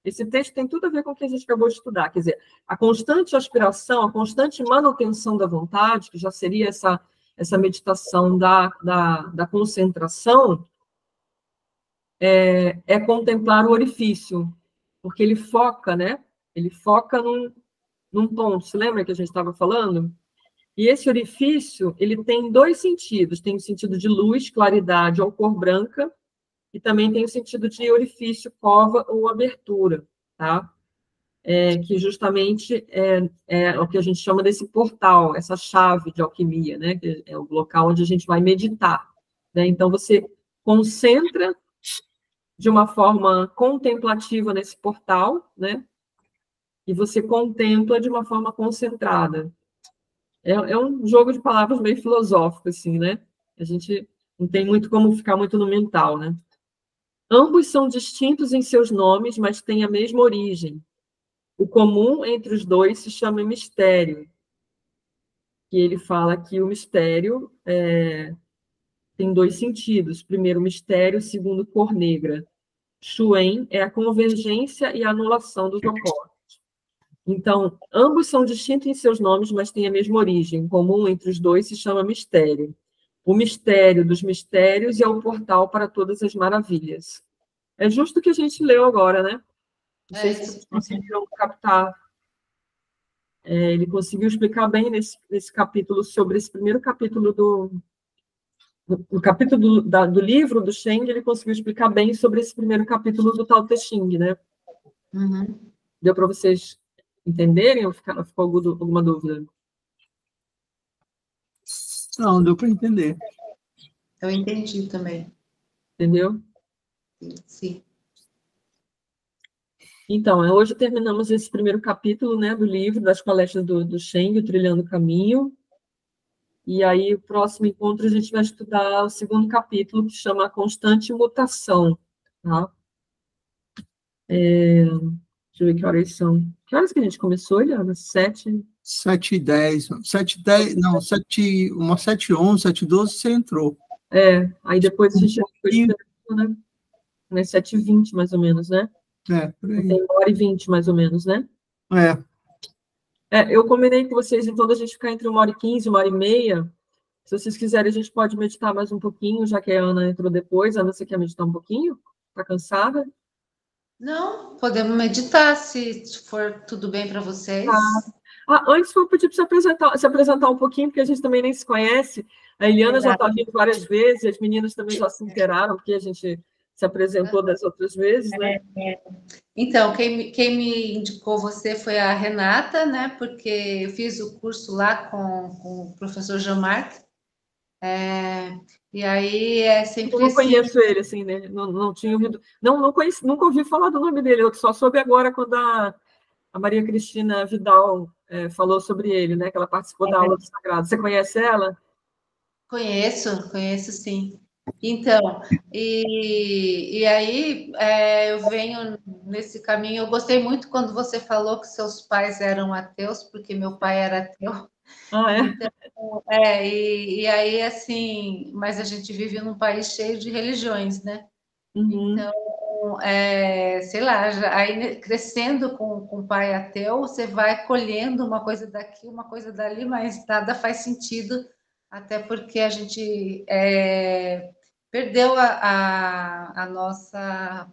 Speaker 1: Esse texto tem tudo a ver com o que a gente acabou de estudar. Quer dizer, a constante aspiração, a constante manutenção da vontade, que já seria essa meditação da concentração, é contemplar o orifício, porque ele foca, né? Ele foca num ponto. Se lembra que a gente estava falando? E esse orifício, ele tem dois sentidos. Tem o sentido de luz, claridade ou cor branca, e também tem o sentido de orifício, cova ou abertura, tá? Que justamente é o que a gente chama desse portal, essa chave de alquimia, né? Que é o local onde a gente vai meditar, né? Então, você concentra de uma forma contemplativa nesse portal, né? E você contempla de uma forma concentrada. É um jogo de palavras meio filosófico, assim, né? A gente não tem muito como ficar muito no mental, né? Ambos são distintos em seus nomes, mas têm a mesma origem. O comum entre os dois se chama mistério. E ele fala que o mistério tem dois sentidos. Primeiro, mistério, segundo, cor negra. Shuэн é a convergência e a anulação dos opostos. Então, ambos são distintos em seus nomes, mas têm a mesma origem. O comum entre os dois se chama mistério. O mistério dos mistérios é o portal para todas as maravilhas. É justo o que a gente leu agora, né? Não sei se vocês conseguiram captar. Ele conseguiu explicar bem nesse capítulo, sobre esse primeiro capítulo no capítulo do livro do Sheng, ele conseguiu explicar bem sobre esse primeiro capítulo do Tao Te Ching, né?
Speaker 4: Uhum.
Speaker 1: Deu para vocês entenderem ou ficou alguma dúvida?
Speaker 3: Não, deu para entender.
Speaker 4: Eu entendi também.
Speaker 1: Entendeu?
Speaker 4: Sim.
Speaker 1: Então, hoje terminamos esse primeiro capítulo, né, do livro, das palestras do Sheng, o Trilhando o Caminho. E aí, o próximo encontro, a gente vai estudar o segundo capítulo, que chama A Constante Mutação. Tá? Deixa eu ver que horas são. Que horas que a gente começou, Eliana?
Speaker 3: 7h10. 7h10, não, 7h11, 7h12 você entrou.
Speaker 1: Aí depois a gente foi esperando, né? 7h20, mais ou menos, né?
Speaker 3: Por aí.
Speaker 1: Tem 1h20, mais ou menos, né? Eu combinei com vocês, então, da gente ficar entre 1h15 e 1h30. Se vocês quiserem, a gente pode meditar mais um pouquinho, já que a Ana entrou depois. Ana, você quer meditar um pouquinho? Está cansada?
Speaker 4: Não, podemos meditar, se for tudo bem para vocês.
Speaker 1: Antes eu pedir para se apresentar um pouquinho, porque a gente também nem se conhece. A Eliana já está vindo várias vezes, as meninas também já se inteiraram, porque a gente se apresentou das outras vezes, né?
Speaker 4: Então, quem me indicou você foi a Renata, né? Porque eu fiz o curso lá com o professor Jean-Marc. E aí é sempre.
Speaker 1: Eu não conheço ele, assim, né? Não tinha ouvido. Não conheci, nunca ouvi falar do nome dele, eu só soube agora quando a Maria Cristina Vidal falou sobre ele, né? Que ela participou da aula do Sagrado. Você conhece ela?
Speaker 4: Conheço sim. Então, e aí eu venho nesse caminho. Eu gostei muito quando você falou que seus pais eram ateus, porque meu pai era ateu. Então, e aí, assim, mas a gente vive num país cheio de religiões, né?
Speaker 1: Uhum.
Speaker 4: Então, sei lá, aí crescendo com o pai ateu, você vai colhendo uma coisa daqui, uma coisa dali, mas nada faz sentido, até porque a gente perdeu a nossa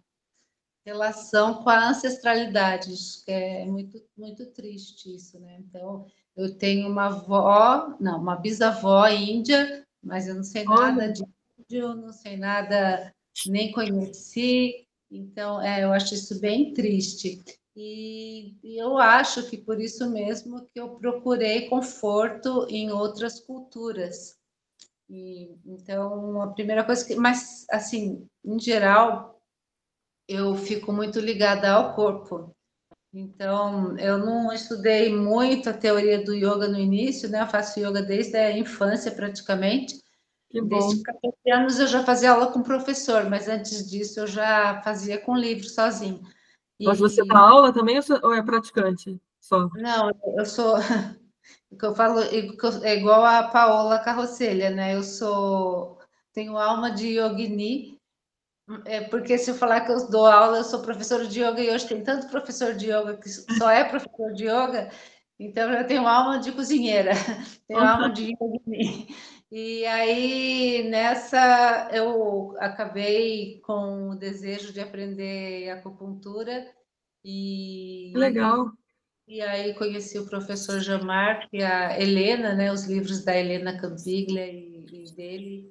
Speaker 4: relação com a ancestralidade, é muito, muito triste isso, né? Então, eu tenho uma bisavó índia, mas eu não sei nada de índio, não sei nada, nem conheci, então eu acho isso bem triste. E eu acho que por isso mesmo que eu procurei conforto em outras culturas. Então, a primeira coisa que... Mas, assim, em geral, eu fico muito ligada ao corpo. Então, eu não estudei muito a teoria do yoga no início, né? Eu faço yoga desde a infância, praticamente.
Speaker 1: Que bom.
Speaker 4: Desde 14 anos eu já fazia aula com professor, mas antes disso eu já fazia com livro sozinho.
Speaker 1: Mas você dá aula também ou é praticante só?
Speaker 4: Não, eu sou... O que eu falo é igual a Paola Carrosselha, né? Tenho alma de yogini, porque se eu falar que eu dou aula, eu sou professora de yoga e hoje tem tanto professor de yoga que só é professor de yoga, então eu tenho alma de cozinheira, tenho alma de yogini. E aí nessa eu acabei com o desejo de aprender acupuntura
Speaker 1: Que legal.
Speaker 4: e aí conheci o professor Jamar e a Helena, né, os livros da Helena Campiglia e dele.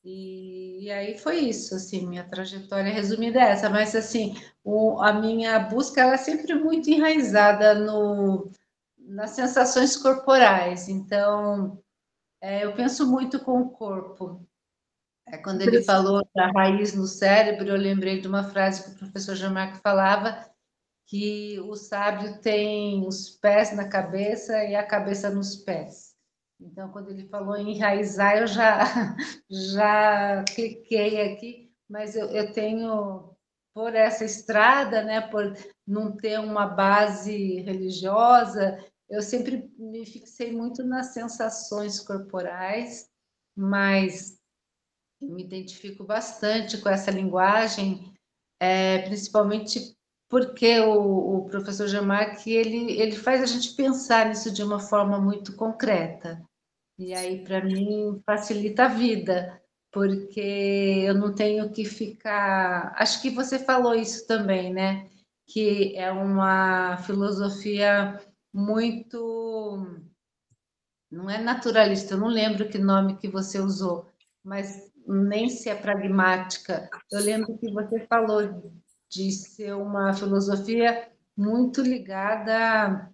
Speaker 4: E aí foi isso, assim, minha trajetória resumida é essa, mas assim, a minha busca ela é sempre muito enraizada nas sensações corporais. Então, eu penso muito com o corpo. Quando ele falou da raiz no cérebro, eu lembrei de uma frase que o professor Jamar falava, que o sábio tem os pés na cabeça e a cabeça nos pés. Então, quando ele falou em enraizar, eu já cliquei aqui, mas eu tenho, por essa estrada, né, por não ter uma base religiosa, eu sempre me fixei muito nas sensações corporais, mas me identifico bastante com essa linguagem, principalmente porque o professor Jamarque, ele faz a gente pensar nisso de uma forma muito concreta. E aí, para mim, facilita a vida, porque eu não tenho que ficar... Acho que você falou isso também, né? Que é uma filosofia muito... Não é naturalista, eu não lembro que nome que você usou, mas nem se é pragmática. Eu lembro que você falou de ser uma filosofia muito ligada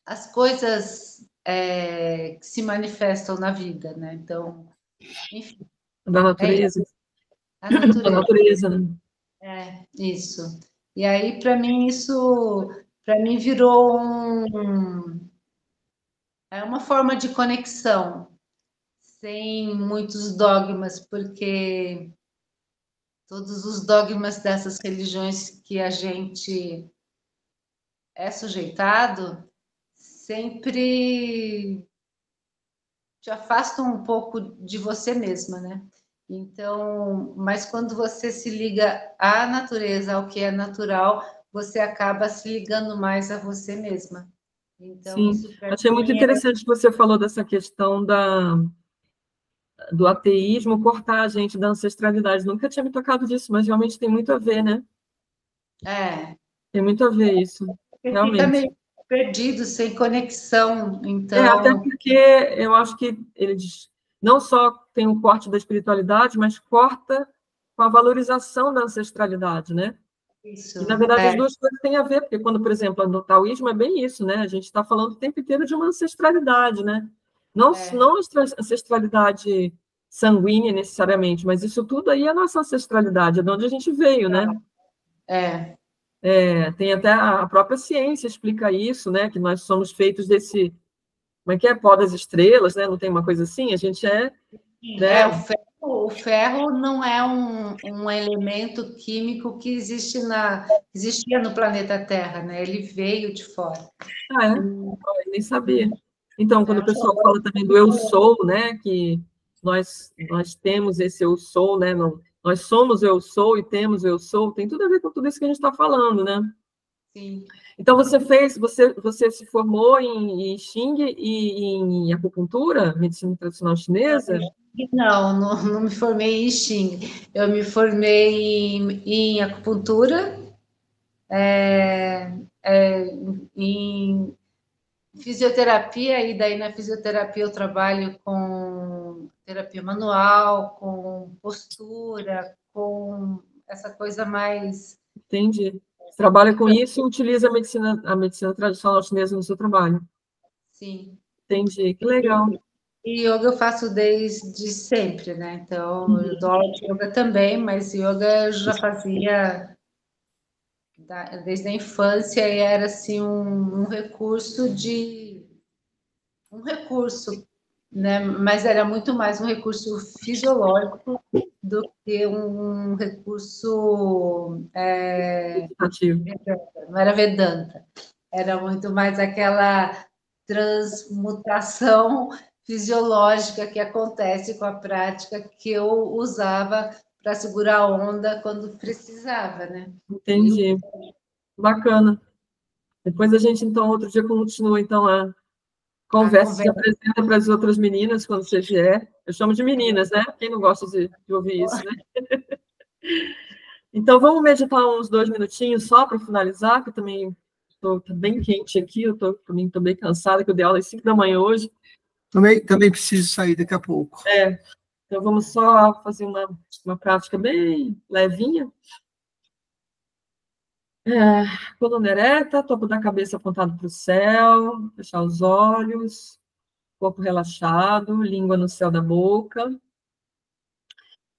Speaker 4: às coisas que se manifestam na vida, né? Então, enfim,
Speaker 1: Da
Speaker 4: é isso,
Speaker 1: natureza.
Speaker 4: a
Speaker 1: Da
Speaker 4: natureza.
Speaker 1: natureza, né?
Speaker 4: Isso. E aí, para mim, para mim virou uma forma de conexão, sem muitos dogmas, porque todos os dogmas dessas religiões que a gente é sujeitado sempre te afastam um pouco de você mesma, né? Então, mas quando você se liga à natureza, ao que é natural, você acaba se ligando mais a você mesma. Então,
Speaker 1: Sim,
Speaker 4: isso para
Speaker 1: achei muito
Speaker 4: mim é...
Speaker 1: interessante que você falou dessa questão do ateísmo cortar a gente da ancestralidade. Nunca tinha me tocado disso, mas realmente tem muito a ver, né? Tem muito a ver isso,
Speaker 4: Você fica
Speaker 1: realmente.
Speaker 4: meio perdido, sem conexão.
Speaker 1: Até
Speaker 4: Então,
Speaker 1: porque eu acho que eles não só tem o corte da espiritualidade, mas corta com a valorização da ancestralidade, né?
Speaker 4: isso
Speaker 1: E, na verdade, as duas coisas têm a ver, porque quando, por exemplo, no taoísmo é bem isso, né? A gente está falando o tempo inteiro de uma ancestralidade, né? Não ancestralidade sanguínea necessariamente, mas isso tudo aí é a nossa ancestralidade, é de onde a gente veio, né? Tem até a própria ciência explica isso, né? Que nós somos feitos desse, como é que é? Pó das estrelas, né? Não tem uma coisa assim? A gente né?
Speaker 4: O ferro não é um elemento químico que existia no planeta Terra, né? Ele veio de fora.
Speaker 1: Eu nem sabia. Então, quando o pessoal fala também do eu sou, né? Que nós temos esse eu sou, né? Nós somos eu sou e temos eu sou, tem tudo a ver com tudo isso que a gente está falando, né?
Speaker 4: Sim.
Speaker 1: Então, você se formou em Xing e em acupuntura, medicina tradicional chinesa?
Speaker 4: Não me formei em Xing. Eu me formei em acupuntura, em fisioterapia, e daí na fisioterapia eu trabalho com terapia manual, com postura, com essa coisa mais
Speaker 1: Entendi. Você trabalha com isso e utiliza a medicina tradicional chinesa no seu trabalho.
Speaker 4: Sim.
Speaker 1: Entendi, que legal.
Speaker 4: E yoga eu faço desde sempre, né? Então, eu dou aula de yoga também, mas yoga eu já fazia desde a infância e era assim um recurso né? Mas era muito mais um recurso fisiológico do que um recurso
Speaker 1: Ativo.
Speaker 4: não era Vedanta, era muito mais aquela transmutação fisiológica que acontece com a prática que eu usava para segurar a onda quando precisava, né?
Speaker 1: Entendi. Bacana. Depois a gente, então, outro dia continua, então, a conversa, se apresenta para as outras meninas quando você vier. Eu chamo de meninas, né? Quem não gosta de ouvir isso, né? Então, vamos meditar uns 2 minutinhos só para finalizar, que eu também estou bem quente aqui, eu também estou bem cansada, que eu dei aula às 5 da manhã hoje.
Speaker 3: Também preciso sair daqui a pouco.
Speaker 1: Então, vamos só fazer uma prática bem levinha. Coluna ereta, topo da cabeça apontado para o céu, fechar os olhos, corpo relaxado, língua no céu da boca.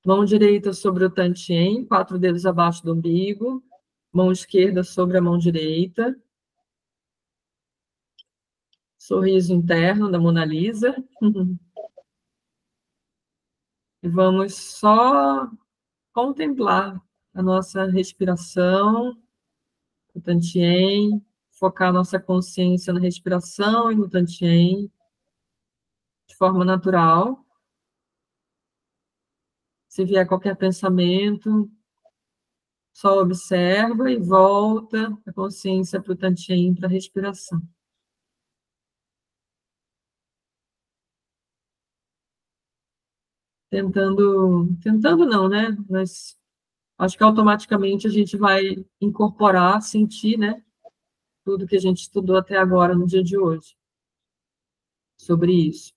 Speaker 1: Mão direita sobre o tantien, 4 dedos abaixo do umbigo. Mão esquerda sobre a mão direita. Sorriso interno da Mona Lisa. E vamos só contemplar a nossa respiração, o tantien, focar a nossa consciência na respiração e no tantien, de forma natural. Se vier qualquer pensamento, só observa e volta a consciência para o tantien, para a respiração. Tentando não, né? Mas acho que automaticamente a gente vai incorporar, sentir, né? Tudo que a gente estudou até agora no dia de hoje sobre isso.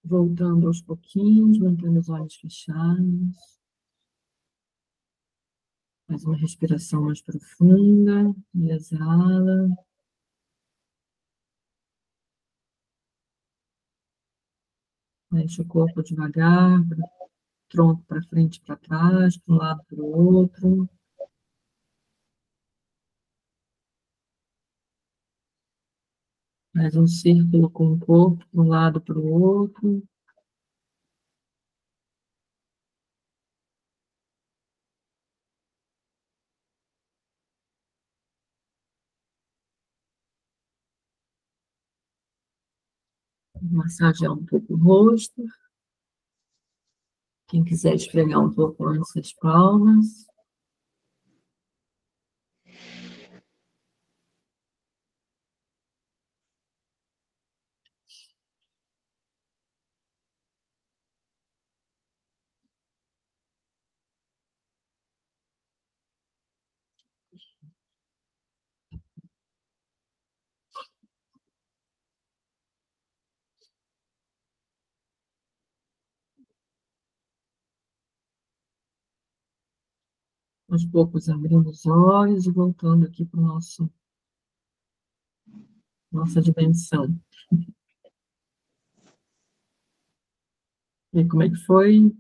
Speaker 1: Voltando aos pouquinhos, mantendo os olhos fechados. Faz uma respiração mais profunda e exala. Mexe o corpo devagar, tronco para frente e para trás, para um lado para o outro. Faz um círculo com o corpo de um lado para o outro. Massagear um pouco o rosto. Quem quiser esfregar um pouco antes das palmas. Aos poucos abrindo os olhos e voltando aqui para nossa dimensão. E como é que foi?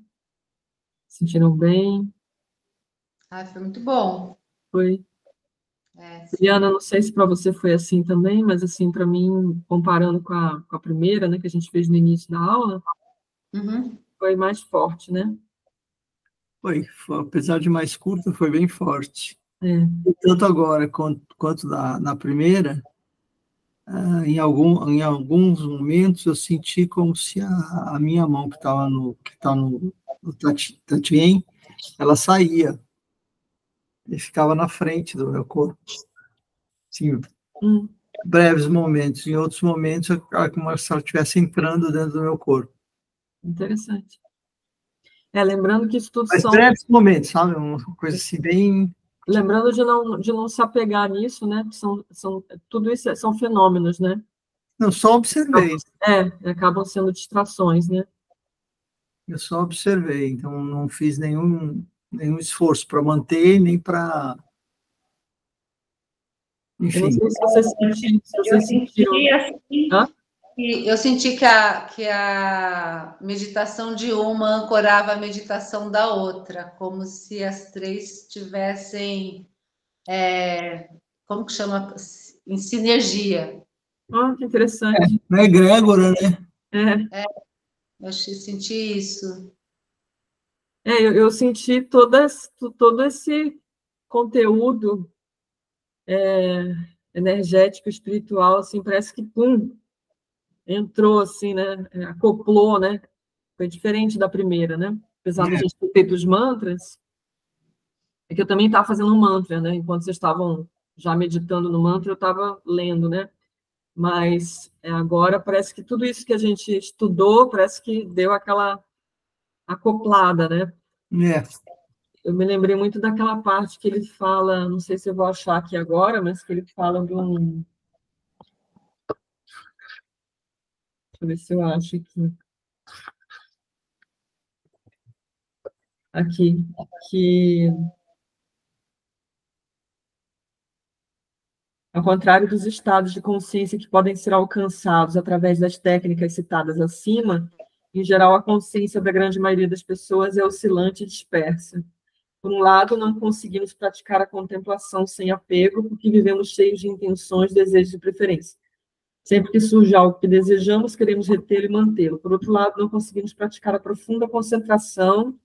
Speaker 1: Sentiram bem?
Speaker 4: Foi muito bom.
Speaker 1: Foi. Liana, não sei se para você foi assim também, mas assim, para mim, comparando com a primeira, né, que a gente fez no início da aula, foi mais forte, né?
Speaker 3: Foi, apesar de mais curta, foi bem forte.
Speaker 1: É.
Speaker 3: Tanto agora quanto na primeira, em alguns momentos eu senti como se a minha mão que está no Tatien, ela saía e ficava na frente do meu corpo. Sim, breves momentos. Em outros momentos, é como se ela estivesse entrando dentro do meu corpo.
Speaker 1: Interessante. Lembrando que isso tudo
Speaker 3: Mas breves momentos, sabe? Uma coisa assim, bem...
Speaker 1: Lembrando de não se apegar nisso, né? Tudo isso são fenômenos, né?
Speaker 3: Eu só observei.
Speaker 1: Acabam sendo distrações, né?
Speaker 3: Eu só observei, então não fiz nenhum esforço para manter, nem para... Enfim.
Speaker 1: Eu não sei se você sentiu.
Speaker 4: Eu senti que a meditação de uma ancorava a meditação da outra, como se as três tivessem, como que chama? Em sinergia.
Speaker 1: Que interessante.
Speaker 3: Não é egrégora, né?
Speaker 4: Eu senti isso.
Speaker 1: Eu senti todo esse conteúdo energético, espiritual, assim, parece que, pum, entrou, assim, né? Acoplou, né? Foi diferente da primeira, né? Apesar de a gente ter feito os mantras, é que eu também estava fazendo um mantra, né? Enquanto vocês estavam já meditando no mantra, eu estava lendo, né? Mas agora parece que tudo isso que a gente estudou, parece que deu aquela acoplada, né? Eu me lembrei muito daquela parte que ele fala, não sei se eu vou achar aqui agora, mas que ele fala de um... Deixa eu ver se eu acho aqui. Aqui, que... Ao contrário dos estados de consciência que podem ser alcançados através das técnicas citadas acima, em geral, a consciência da grande maioria das pessoas é oscilante e dispersa. Por um lado, não conseguimos praticar a contemplação sem apego, porque vivemos cheios de intenções, desejos e preferências. Sempre que surge algo que desejamos, queremos retê-lo e mantê-lo. Por outro lado, não conseguimos praticar a profunda concentração,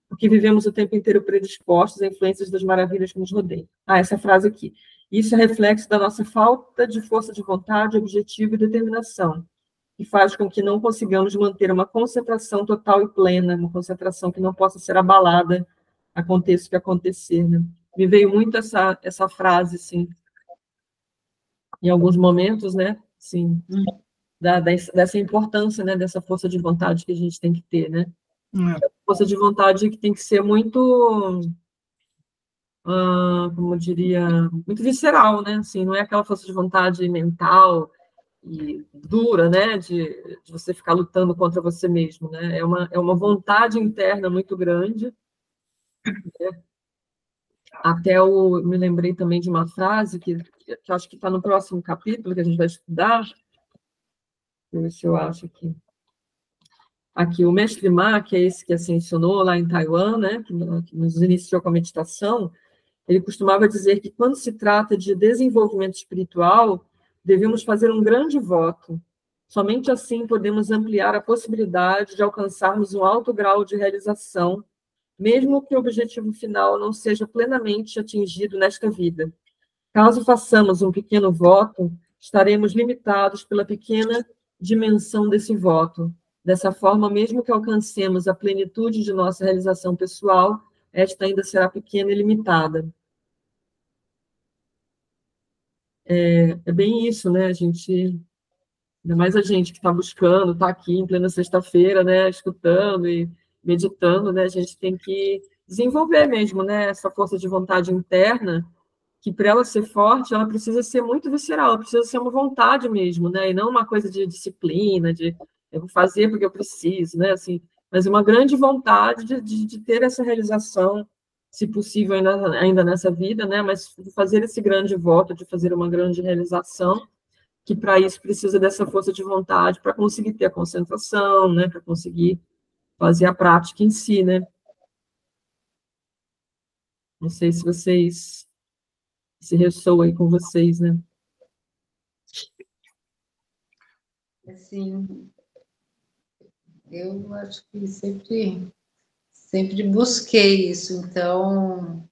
Speaker 1: porque vivemos o tempo inteiro predispostos a influências das maravilhas que nos rodeiam. Essa frase aqui. Isso é reflexo da nossa falta de força de vontade, objetivo e determinação, que faz com que não consigamos manter uma concentração total e plena, uma concentração que não possa ser abalada, aconteça o que acontecer, né? Me veio muito essa frase, assim, em alguns momentos, né? Assim, dessa importância, né? Dessa força de vontade que a gente tem que ter, né? Força de vontade que tem que ser muito, como eu diria, muito visceral, né? Assim, não é aquela força de vontade mental, dura, né, de você ficar lutando contra você mesmo, né? É uma vontade interna muito grande. Né? Até me lembrei também de uma frase que acho que está no próximo capítulo que a gente vai estudar. Deixa eu ver se eu acho aqui. Aqui, o mestre Ma, que é esse que ascensionou lá em Taiwan, né, que nos iniciou com a meditação, ele costumava dizer que quando se trata de desenvolvimento espiritual, devemos fazer um grande voto. Somente assim podemos ampliar a possibilidade de alcançarmos um alto grau de realização, mesmo que o objetivo final não seja plenamente atingido nesta vida. Caso façamos um pequeno voto, estaremos limitados pela pequena dimensão desse voto. Dessa forma, mesmo que alcancemos a plenitude de nossa realização pessoal, esta ainda será pequena e limitada. É bem isso, né? Ainda mais a gente que está buscando, está aqui em plena sexta-feira, né? Escutando e meditando, né? A gente tem que desenvolver mesmo, né? Essa força de vontade interna, que para ela ser forte, ela precisa ser muito visceral, ela precisa ser uma vontade mesmo, né? E não uma coisa de disciplina, de eu vou fazer porque eu preciso, né? Assim, mas uma grande vontade de ter essa realização, se possível ainda nessa vida, né? Mas fazer esse grande voto, de fazer uma grande realização, que para isso precisa dessa força de vontade para conseguir ter a concentração, né? Para conseguir fazer a prática em si, né? Não sei se vocês se ressoa aí com vocês, né?
Speaker 4: Sim, eu acho que sempre busquei isso, então,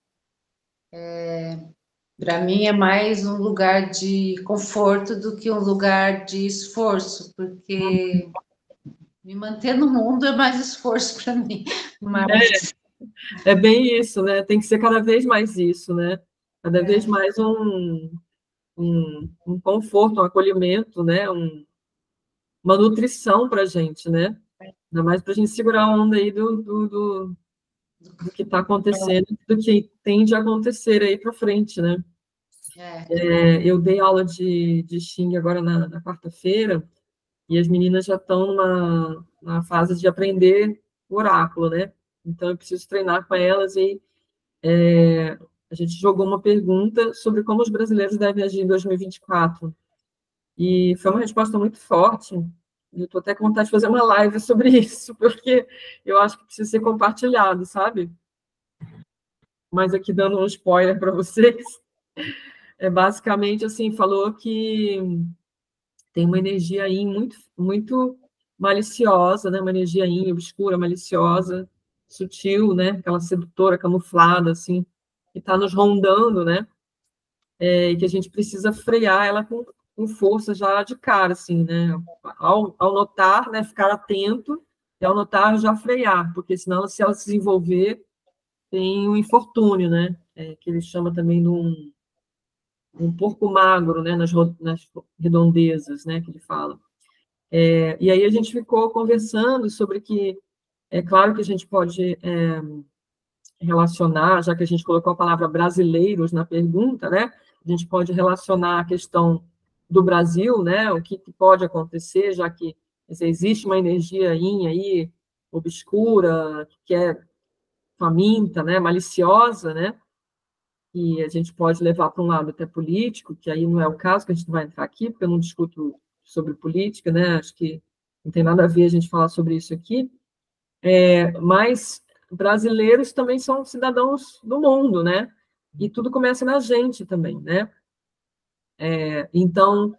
Speaker 4: para mim é mais um lugar de conforto do que um lugar de esforço, porque me manter no mundo é mais esforço para mim, mas...
Speaker 1: É bem isso, né? Tem que ser cada vez mais isso, né? Cada vez mais um conforto, um acolhimento, né? Uma nutrição para a gente, né? Ainda mais para a gente segurar a onda aí do que está acontecendo, do que tende a acontecer aí para frente, né? Eu dei aula de Xing agora na quarta-feira, e as meninas já estão numa fase de aprender o oráculo, né? Então, eu preciso treinar com elas e a gente jogou uma pergunta sobre como os brasileiros devem agir em 2024. E foi uma resposta muito forte. Eu estou até com vontade de fazer uma live sobre isso, porque eu acho que precisa ser compartilhado, sabe? Mas aqui dando um spoiler para vocês, basicamente assim, falou que tem uma energia aí muito, muito maliciosa, né? Uma energia aí obscura, maliciosa, sutil, né? Aquela sedutora, camuflada, assim, que está nos rondando, né? E que a gente precisa frear ela com força já de cara, assim, né? Ao notar, né? Ficar atento, e ao notar já frear, porque senão, se ela se desenvolver, tem um infortúnio, né? Que ele chama também de um porco magro, né? Nas redondezas, né? Que ele fala. E aí a gente ficou conversando sobre que é claro que a gente pode relacionar, já que a gente colocou a palavra brasileiros na pergunta, né? A gente pode relacionar a questão do Brasil, né? O que pode acontecer, já que existe uma energia aí obscura, que é faminta, né? Maliciosa, né? E a gente pode levar para um lado até político, que aí não é o caso, que a gente não vai entrar aqui, porque eu não discuto sobre política, né? Acho que não tem nada a ver a gente falar sobre isso aqui. Mas brasileiros também são cidadãos do mundo, né? E tudo começa na gente também, né? Então,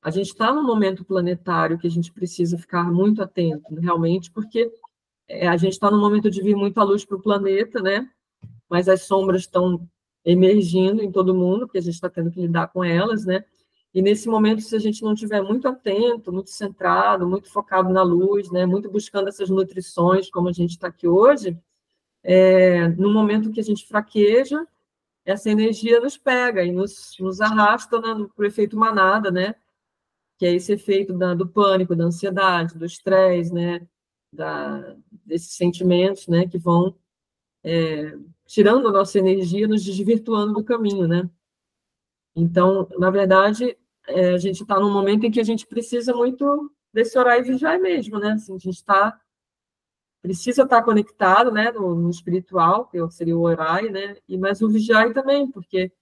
Speaker 1: a gente está num momento planetário que a gente precisa ficar muito atento, realmente, porque a gente está num momento de vir muita luz para o planeta, né? Mas as sombras estão emergindo em todo mundo, porque a gente está tendo que lidar com elas, né? E nesse momento, se a gente não estiver muito atento, muito centrado, muito focado na luz, né? Muito buscando essas nutrições, como a gente está aqui hoje, no momento que a gente fraqueja, essa energia nos pega e nos arrasta, né, para o efeito manada, né? Que é esse efeito do pânico, da ansiedade, do estresse, né? Desses sentimentos, né? Que vão tirando a nossa energia, nos desvirtuando do caminho, né? Então, na verdade, a gente está num momento em que a gente precisa muito desse orar e vigiar mesmo, né? Assim, a gente precisa estar conectado, né, no espiritual, que seria o orar, né? Mas o vigiar também, porque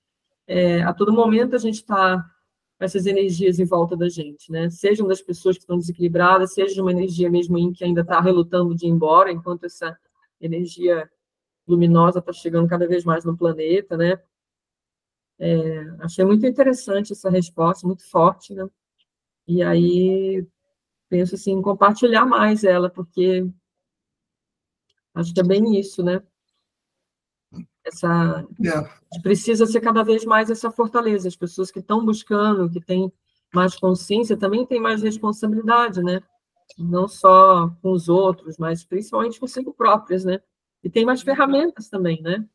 Speaker 1: a todo momento a gente está com essas energias em volta da gente, né? Sejam das pessoas que estão desequilibradas, seja de uma energia mesmo em que ainda está relutando de ir embora, enquanto essa energia luminosa está chegando cada vez mais no planeta, né? Achei muito interessante essa resposta, muito forte, né? E aí penso assim, em compartilhar mais ela, porque acho que é bem isso, né? Precisa ser cada vez mais essa fortaleza. As pessoas que estão buscando, que têm mais consciência, também têm mais responsabilidade, né? Não só com os outros, mas principalmente consigo próprias, né? E tem mais ferramentas também, né?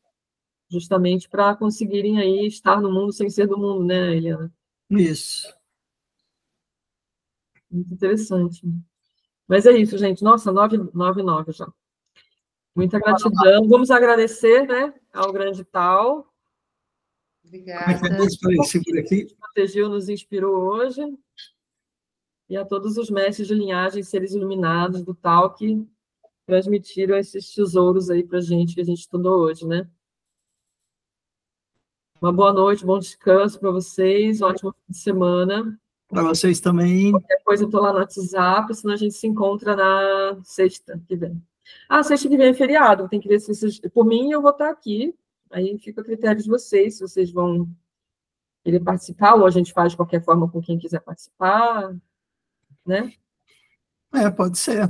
Speaker 1: Justamente para conseguirem aí estar no mundo sem ser do mundo, né, Eliana?
Speaker 3: Isso.
Speaker 1: Muito interessante. Mas é isso, gente. Nossa, 9:09 já. Muita gratidão. Vamos agradecer, né, ao grande Tal.
Speaker 4: Obrigada.
Speaker 1: Nos protegeu, nos inspirou hoje. E a todos os mestres de linhagem, seres iluminados do Tal, que transmitiram esses tesouros aí para a gente, que a gente estudou hoje, né? Uma boa noite, bom descanso para vocês, um ótimo fim de semana.
Speaker 3: Para vocês também.
Speaker 1: Qualquer coisa eu estou lá no WhatsApp, senão a gente se encontra na sexta que vem. Sexta que vem é feriado, tem que ver se vocês... Por mim, eu vou estar aqui, aí fica a critério de vocês, se vocês vão querer participar, ou a gente faz de qualquer forma com quem quiser participar, né?
Speaker 3: Pode ser.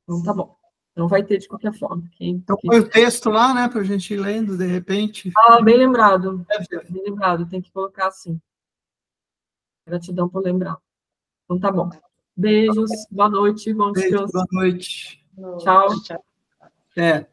Speaker 1: Então, tá bom. Não vai ter de qualquer forma.
Speaker 3: Então, põe o texto lá, né, para a gente ir lendo, de repente.
Speaker 1: Bem lembrado. Bem lembrado, tem que colocar assim. Gratidão por lembrar. Então, tá bom. Beijos, boa noite, bom descanso.
Speaker 3: Boa noite.
Speaker 1: Tchau.
Speaker 3: É.